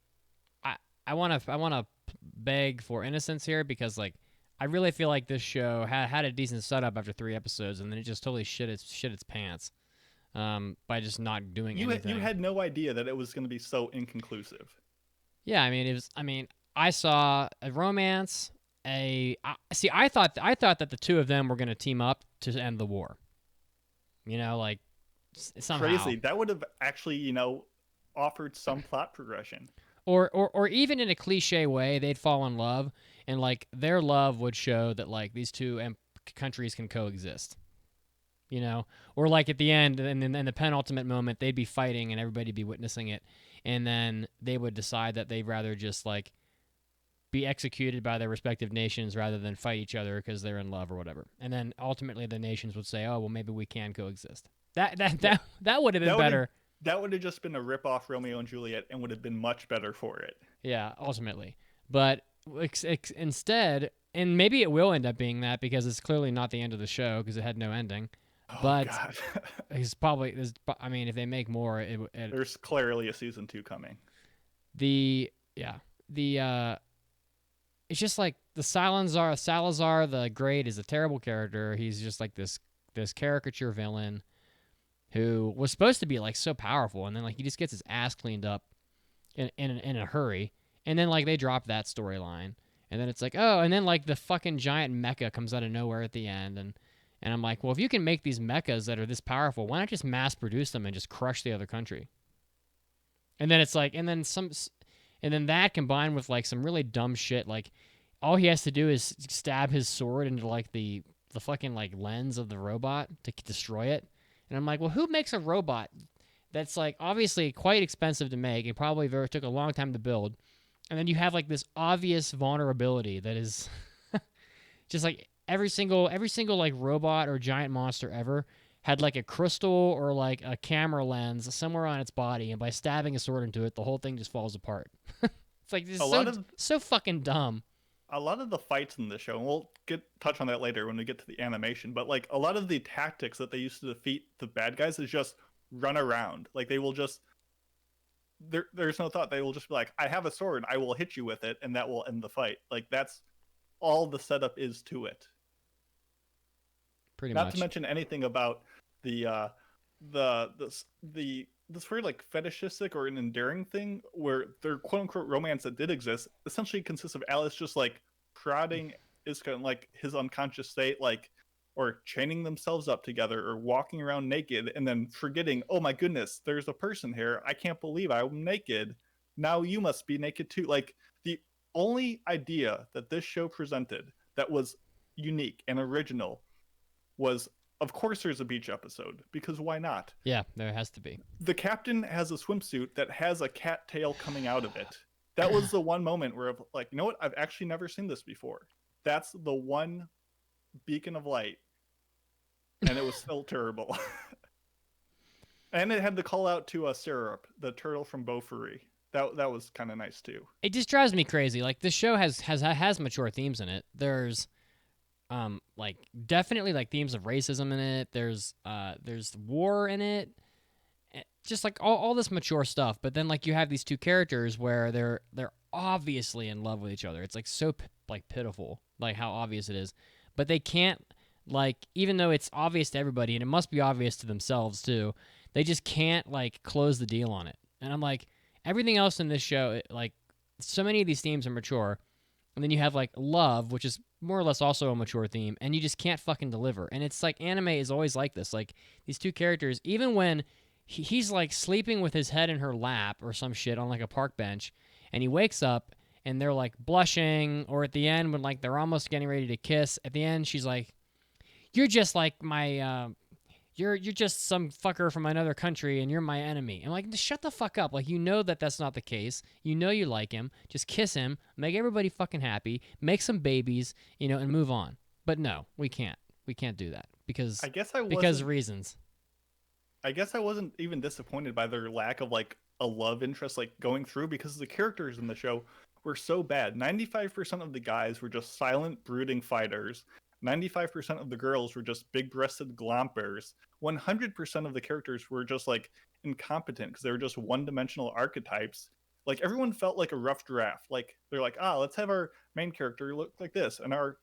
A: I want to beg for innocence here, because like I really feel like this show had a decent setup after 3 episodes, and then it just totally shit its pants by just not doing anything.
C: You had no idea that it was going to be so inconclusive.
A: Yeah, I mean, it was. I mean, I saw a romance. I thought that the two of them were going to team up to end the war. You know, like somehow.
C: Crazy. That would have actually, offered some plot progression.
A: Or even in a cliche way, they'd fall in love, and like their love would show that like these two countries can coexist. You know, or like at the end, and then in the penultimate moment, they'd be fighting and everybody'd be witnessing it. And then they would decide that they'd rather just like be executed by their respective nations rather than fight each other because they're in love or whatever. And then ultimately the nations would say, "Oh, well, maybe we can coexist." That would have been better.
C: That would have just been a rip-off Romeo and Juliet and would have been much better for it.
A: Yeah, ultimately. But instead, and maybe it will end up being that because it's clearly not the end of the show because it had no ending.
C: Oh,
A: but
C: God.
A: it's probably, I mean, if they make more,
C: there's clearly a season 2 coming.
A: It's just like the Salazar the Great is a terrible character. He's just like this caricature villain who was supposed to be like so powerful, and then like he just gets his ass cleaned up in a hurry, and then like they drop that storyline, and then it's like, oh, and then like the fucking giant mecha comes out of nowhere at the end, and I'm like, well, if you can make these mechas that are this powerful, why not just mass produce them and just crush the other country? And then it's like, and then that combined with like some really dumb shit, like all he has to do is stab his sword into like the fucking like lens of the robot to destroy it. And I'm like, well, who makes a robot that's like obviously quite expensive to make and probably took a long time to build, and then you have like this obvious vulnerability that is just like every single like robot or giant monster ever had like a crystal or like a camera lens somewhere on its body, and by stabbing a sword into it, the whole thing just falls apart. It's like this is so fucking dumb.
C: A lot of the fights in the show, and we'll touch on that later when we get to the animation, but like a lot of the tactics that they use to defeat the bad guys is just run around. Like they will just there's no thought. They will just be like, I have a sword, I will hit you with it, and that will end the fight. Like that's all the setup is to it.
A: Pretty much.
C: Not to mention anything about this weird like fetishistic or an endearing thing where their quote unquote romance that did exist essentially consists of Alice just like prodding Iska in like his unconscious state, like, or chaining themselves up together or walking around naked and then forgetting, oh my goodness, there's a person here. I can't believe I'm naked. Now you must be naked too. Like the only idea that this show presented that was unique and original was, of course there's a beach episode, because why not?
A: Yeah, there has to be.
C: The captain has a swimsuit that has a cat tail coming out of it. That was the one moment where I'm like, you know what? I've actually never seen this before. That's the one beacon of light. And it was still terrible. And it had the call out to Syrup, the turtle from Bofuri. That was kind of nice too.
A: It just drives me crazy. Like this show has mature themes in it. There's like definitely like themes of racism in it. There's war in it. Just like all this mature stuff. But then like you have these two characters where they're obviously in love with each other. It's like so like pitiful, like how obvious it is. But they can't, like, even though it's obvious to everybody and it must be obvious to themselves too, they just can't like close the deal on it. And I'm like, everything else in this show, like so many of these themes are mature. And then you have like love, which is more or less also a mature theme, and you just can't fucking deliver. And it's like anime is always like this. Like these two characters, even when he's like sleeping with his head in her lap or some shit on like a park bench, and he wakes up and they're like blushing, or at the end when like they're almost getting ready to kiss, at the end she's like, "You're just like my you're just some fucker from another country and you're my enemy." I'm like, shut the fuck up. Like, you know that that's not the case. You know you like him. Just kiss him. Make everybody fucking happy. Make some babies, you know, and move on. But no, we can't. We can't do that because because reasons.
C: I guess I wasn't even disappointed by their lack of like a love interest like going through, because the characters in the show were so bad. 95% of the guys were just silent, brooding fighters. 95% of the girls were just big-breasted glompers. 100% of the characters were just like incompetent because they were just one-dimensional archetypes. Like everyone felt like a rough draft. Like they're like, let's have our main character look like this and our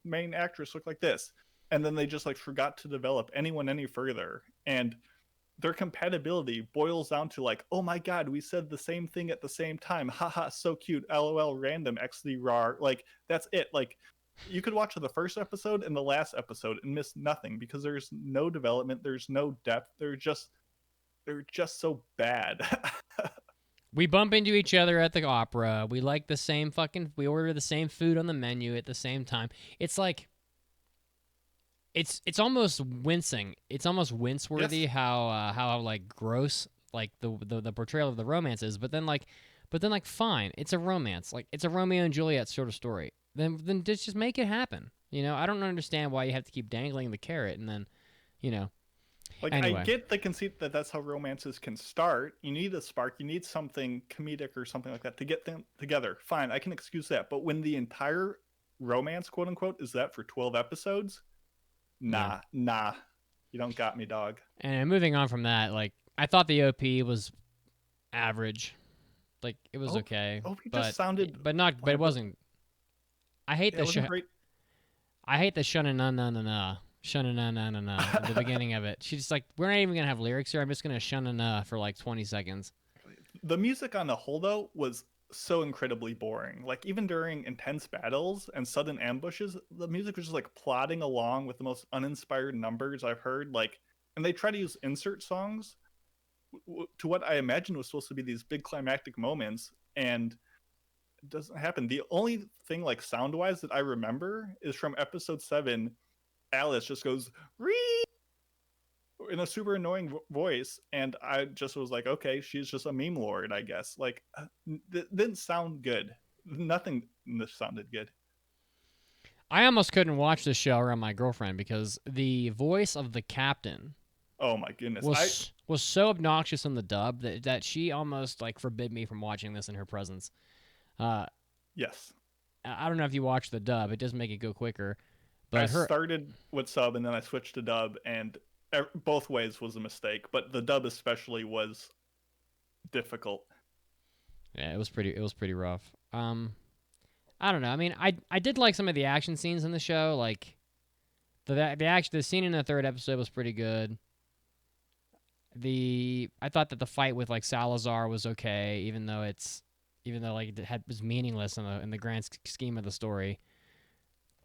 C: main actress look like this, and then they just like forgot to develop anyone any further. And their compatibility boils down to like, oh my god, we said the same thing at the same time. Haha, so cute. LOL, random XD rar. Like that's it. Like you could watch the first episode and the last episode and miss nothing because there's no development, there's no depth. They're just so bad.
A: We bump into each other at the opera. We like the same we order the same food on the menu at the same time. It's like it's almost wincing. It's almost wince-worthy. Yes. How like gross like the portrayal of the romance is, but then like fine, it's a romance. Like it's a Romeo and Juliet sort of story. Then just make it happen. You know, I don't understand why you have to keep dangling the carrot and then, you know.
C: Like, anyway. I get the conceit that that's how romances can start. You need a spark. You need something comedic or something like that to get them together. Fine, I can excuse that. But when the entire romance, quote unquote, is that for 12 episodes, nah. You don't got me, dog.
A: And moving on from that, like, I thought the OP was average. Like, it was okay.
C: OP just sounded...
A: But it wasn't... I hate the shunna-na-na-na-na. Shunna-na-na-na-na at the beginning of it. She's just like, we're not even going to have lyrics here. I'm just going to shunna-na for like 20 seconds.
C: The music on the whole, though, was so incredibly boring. Like, even during intense battles and sudden ambushes, the music was just like plodding along with the most uninspired numbers I've heard. Like, and they try to use insert songs to what I imagine was supposed to be these big climactic moments, and it doesn't happen. The only thing like sound wise that I remember is from episode 7. Alice just goes "Ree" in a super annoying voice, and I just was like, okay, she's just a meme lord, I guess. Like, didn't sound good. Nothing in this sounded good.
A: I almost couldn't watch this show around my girlfriend because the voice of the captain,
C: oh my goodness,
A: was so obnoxious in the dub that she almost like forbid me from watching this in her presence.
C: Yes.
A: I don't know if you watch the dub. It does make it go quicker. But
C: I started with sub and then I switched to dub, and both ways was a mistake. But the dub especially was difficult.
A: Yeah, it was pretty rough. I don't know. I mean, I did like some of the action scenes in the show. Like the scene in the third episode was pretty good. I thought that the fight with like Salazar was okay, even though like it was meaningless in the grand scheme of the story.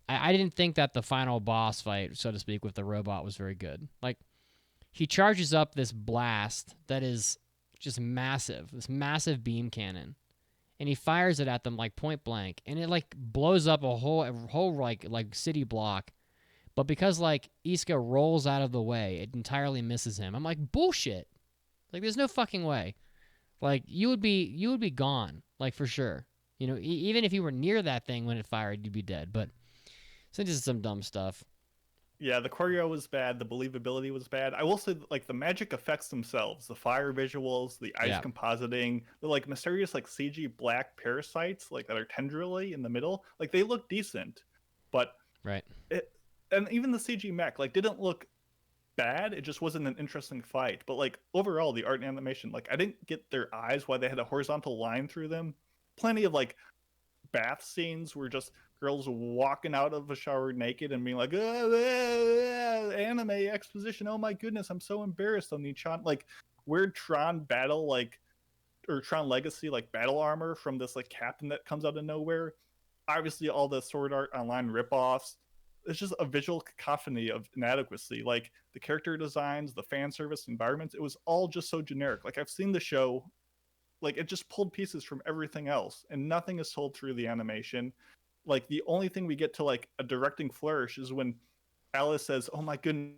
A: I didn't think that the final boss fight, so to speak, with the robot was very good. Like, he charges up this blast that is just massive, this massive beam cannon, and he fires it at them like point blank, and it like blows up a whole like city block. But because like Iska rolls out of the way, it entirely misses him. I'm like, bullshit. Like, there's no fucking way. Like, you would be gone, like, for sure. You know, even if you were near that thing when it fired, you'd be dead. But so this is some dumb stuff.
C: Yeah, the choreo was bad. The believability was bad. I will say, like, the magic effects themselves, the fire visuals, the ice
A: Yeah.
C: compositing, the like mysterious like CG black parasites like that are tendrily in the middle, like they look decent, but
A: Right.
C: and even the CG mech like didn't look bad. It just wasn't an interesting fight. But like overall, the art and animation, like I didn't get their eyes why they had a horizontal line through them. Plenty of like bath scenes where just girls walking out of a shower naked and being like, anime exposition. Oh my goodness, I'm so embarrassed on the Tron, like weird Tron battle, like, or Tron Legacy, like battle armor from this like captain that comes out of nowhere. Obviously, all the Sword Art Online ripoffs. It's just a visual cacophony of inadequacy. Like the character designs, the fan service environments, it was all just so generic. Like I've seen the show, like it just pulled pieces from everything else and nothing is told through the animation. Like the only thing we get to like a directing flourish is when Alice says, oh my goodness,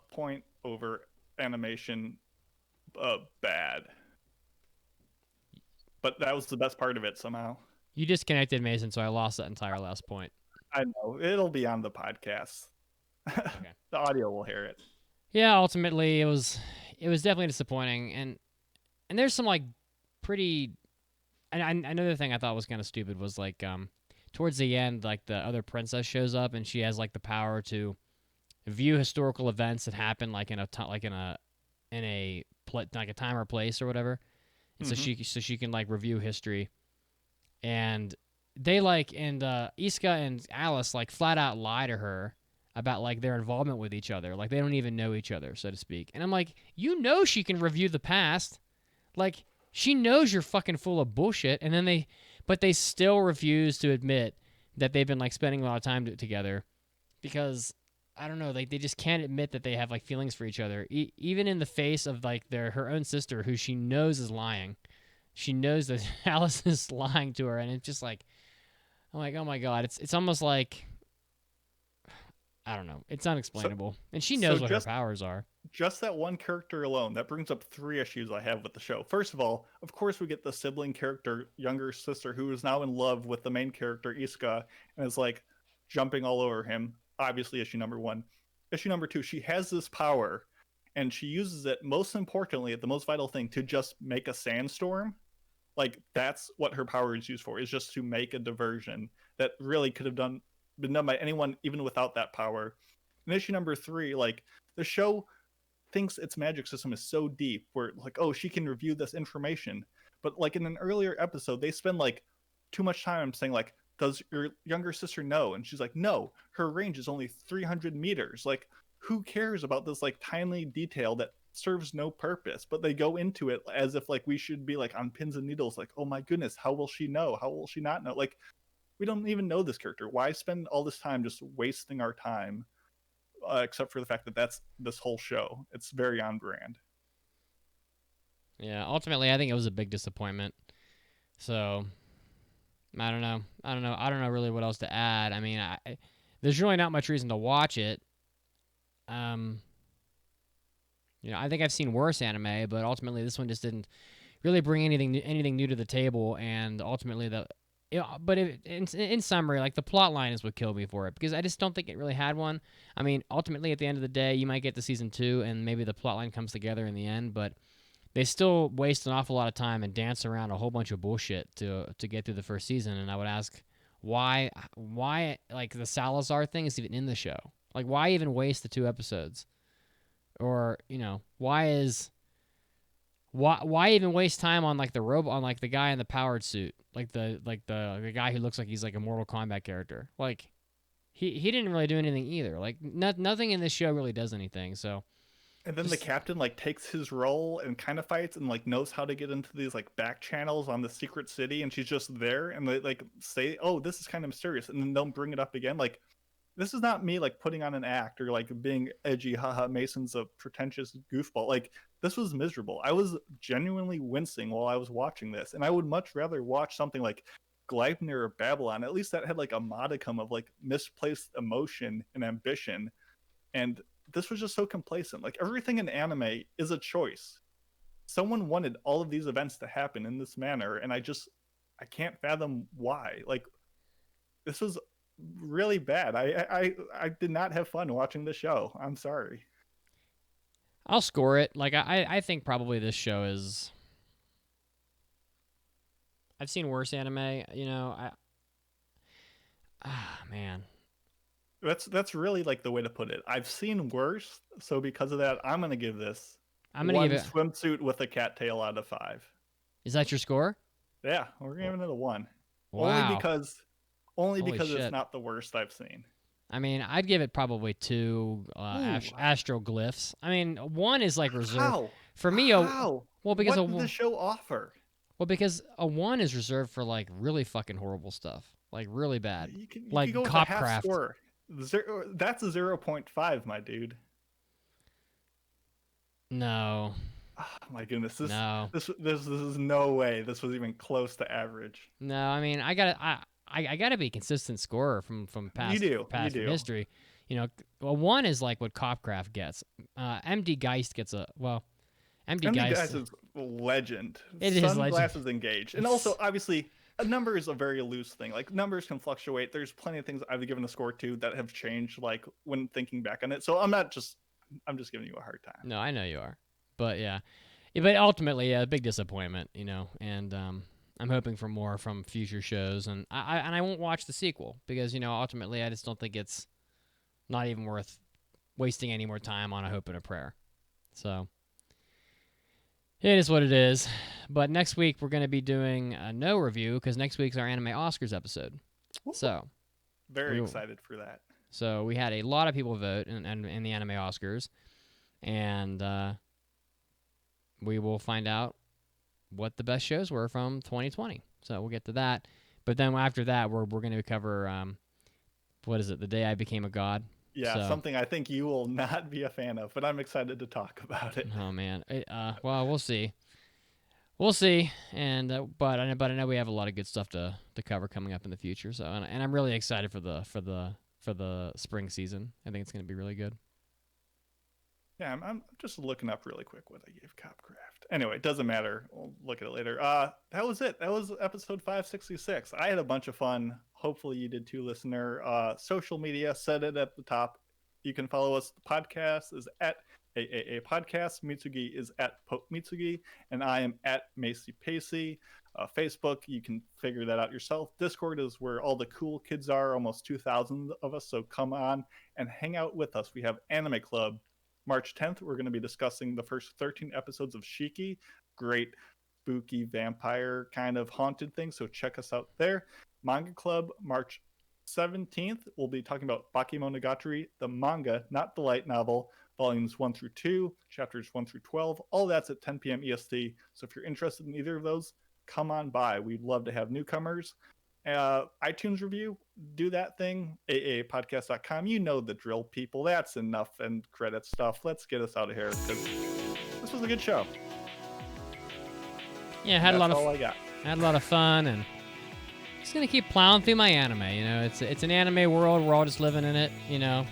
C: point over animation, bad. But that was the best part of it somehow.
A: You disconnected, Mason, so I lost that entire last point.
C: I know it'll be on the podcast.
A: Okay.
C: The audio will hear it.
A: Yeah, ultimately it was definitely disappointing, and there's some like pretty. And another thing I thought was kind of stupid was like towards the end, like the other princess shows up and she has like the power to view historical events that happen like in a like a time or place or whatever, and so she can like review history, and they like and Iska and Alice like flat out lie to her about like their involvement with each other, like they don't even know each other, so to speak. And I'm like, you know, she can review the past, like she knows you're fucking full of bullshit, and then they still refuse to admit that they've been like spending a lot of time together because I don't know, like they just can't admit that they have like feelings for each other, even in the face of like her own sister, who she knows is lying. She knows that Alice is lying to her, and it's just like, I'm like, oh my god, it's almost like, I don't know, it's unexplainable, and she knows what her powers are.
C: Just that one character alone, that brings up 3 issues I have with the show. First of all, of course, we get the sibling character, younger sister, who is now in love with the main character, Iska, and is like jumping all over him. Obviously, issue number 1. Issue number 2, she has this power, and she uses it, most importantly, the most vital thing, to just make a sandstorm. Like, that's what her power is used for, is just to make a diversion that really could have been done by anyone, even without that power. In issue number 3, like, the show thinks its magic system is so deep where like, oh, she can review this information, but like in an earlier episode they spend like too much time saying like, does your younger sister know? And she's like, no, her range is only 300 meters. Like, who cares about this like tiny detail that serves no purpose? But they go into it as if like we should be like on pins and needles, like, oh my goodness, how will she know, how will she not know? Like, we don't even know this character. Why spend all this time just wasting our time? Except for the fact that that's this whole show. It's very on brand.
A: Yeah, ultimately, I think it was a big disappointment. So, I don't know. I don't know really what else to add. I mean, there's really not much reason to watch it. You know, I think I've seen worse anime, but ultimately, this one just didn't really bring anything new to the table. And ultimately, in summary, like the plot line is what killed me for it, because I just don't think it really had one. I mean, ultimately, at the end of the day, you might get to season 2, and maybe the plot line comes together in the end, but they still waste an awful lot of time and dance around a whole bunch of bullshit to get through the first season. And I would ask, why like the Salazar thing is even in the show? Like, why even waste the 2 episodes? Or, you know, why even waste time on like the robot, on like the guy in the powered suit, like the guy who looks like he's like a Mortal Kombat character? Like, he didn't really do anything either. Like, nothing in this show really does anything. So,
C: and then the captain like takes his role and kind of fights and like knows how to get into these like back channels on the secret city, and she's just there, and they like say, oh, this is kind of mysterious, and then they'll bring it up again. Like, this is not me like putting on an act or like being edgy, haha, Mason's a pretentious goofball. Like, this was miserable. I was genuinely wincing while I was watching this, and I would much rather watch something like Gleipnir or Babylon. At least that had like a modicum of like misplaced emotion and ambition. And this was just so complacent. Like, everything in anime is a choice. someone wanted all of these events to happen in this manner, and I can't fathom why. Like, this was really bad. I did not have fun watching the show. I'm sorry.
A: I'll score it. Like, I think probably this show is... I've seen worse anime, you know. Man.
C: That's really like the way to put it. I've seen worse, so because of that, I'm gonna give this
A: give it...
C: swimsuit with a cattail out of 5.
A: Is that your score?
C: Yeah, we're giving it a 1.
A: Wow.
C: Only
A: Holy
C: because
A: shit.
C: it's not the worst I've seen.
A: I mean, I'd give it probably 2 astroglyphs. I mean, 1 is like reserved.
C: How?
A: For me,
C: How?
A: well, because
C: what did the show offer?
A: Well, because a 1 is reserved for like really fucking horrible stuff, like really bad,
C: You
A: like
C: can go with a half
A: Copcraft.
C: score. That's a 0.5, my dude.
A: No.
C: Oh, my goodness,
A: No.
C: This is no way this was even close to average.
A: No, I mean, I gotta be a consistent scorer from past history. You know, a 1 is like what Copcraft gets. MD Geist gets a MD Geist
C: is legend.
A: It is legend.
C: Sunglasses engaged, and also obviously a number is a very loose thing. Like, numbers can fluctuate. There's plenty of things I've given a score to that have changed, like when thinking back on it. So I'm just giving you a hard time.
A: No, I know you are, but yeah, but ultimately, a big disappointment, you know, and I'm hoping for more from future shows, and I won't watch the sequel because, you know, ultimately I just don't think it's not even worth wasting any more time on a hope and a prayer. So it is what it is. But next week we're going to be doing a no review because next week's our Anime Oscars episode. So
C: very excited for that.
A: So we had a lot of people vote in the Anime Oscars, and we will find out what the best shows were from 2020. So we'll get to that. But then after that, we're going to cover, what is it, The Day I Became a God?
C: Yeah, something I think you will not be a fan of, but I'm excited to talk about it.
A: Oh, man. Well, we'll see. We'll see. And but I know we have a lot of good stuff to cover coming up in the future. So and I'm really excited for the spring season. I think it's going to be really good.
C: Yeah, I'm just looking up really quick what I gave Copcraft. Anyway, it doesn't matter. We'll look at it later. That was it. That was episode 566. I had a bunch of fun. Hopefully you did too, listener. Social media, said it at the top. You can follow us. The podcast is at AAA Podcast. Mitsugi is at Pope Mitsugi. And I am at Macy Pacey. Facebook, you can figure that out yourself. Discord is where all the cool kids are, almost 2,000 of us. So come on and hang out with us. We have Anime Club. March 10th, we're going to be discussing the first 13 episodes of Shiki. Great, spooky, vampire kind of haunted thing, so check us out there. Manga Club, March 17th, we'll be talking about Bakemonogatari, the manga, not the light novel, volumes 1 through 2, chapters 1 through 12. All that's at 10 p.m. EST, so if you're interested in either of those, come on by. We'd love to have newcomers. iTunes review, do that thing. AAPodcast.com. You know the drill, people. That's enough and credit stuff. Let's get us out of here because this was a good show.
A: Yeah, I had a lot of fun, and just gonna keep plowing through my anime. You know, it's an anime world. We're all just living in it. You know,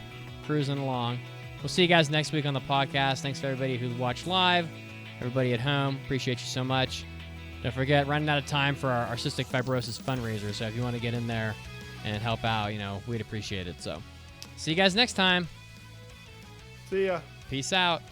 A: cruising along. We'll see you guys next week on the podcast. Thanks for everybody who watched live. Everybody at home, appreciate you so much. Don't forget, running out of time for our cystic fibrosis fundraiser. So if you want to get in there and help out, you know, we'd appreciate it. So see you guys next time.
C: See ya.
A: Peace out.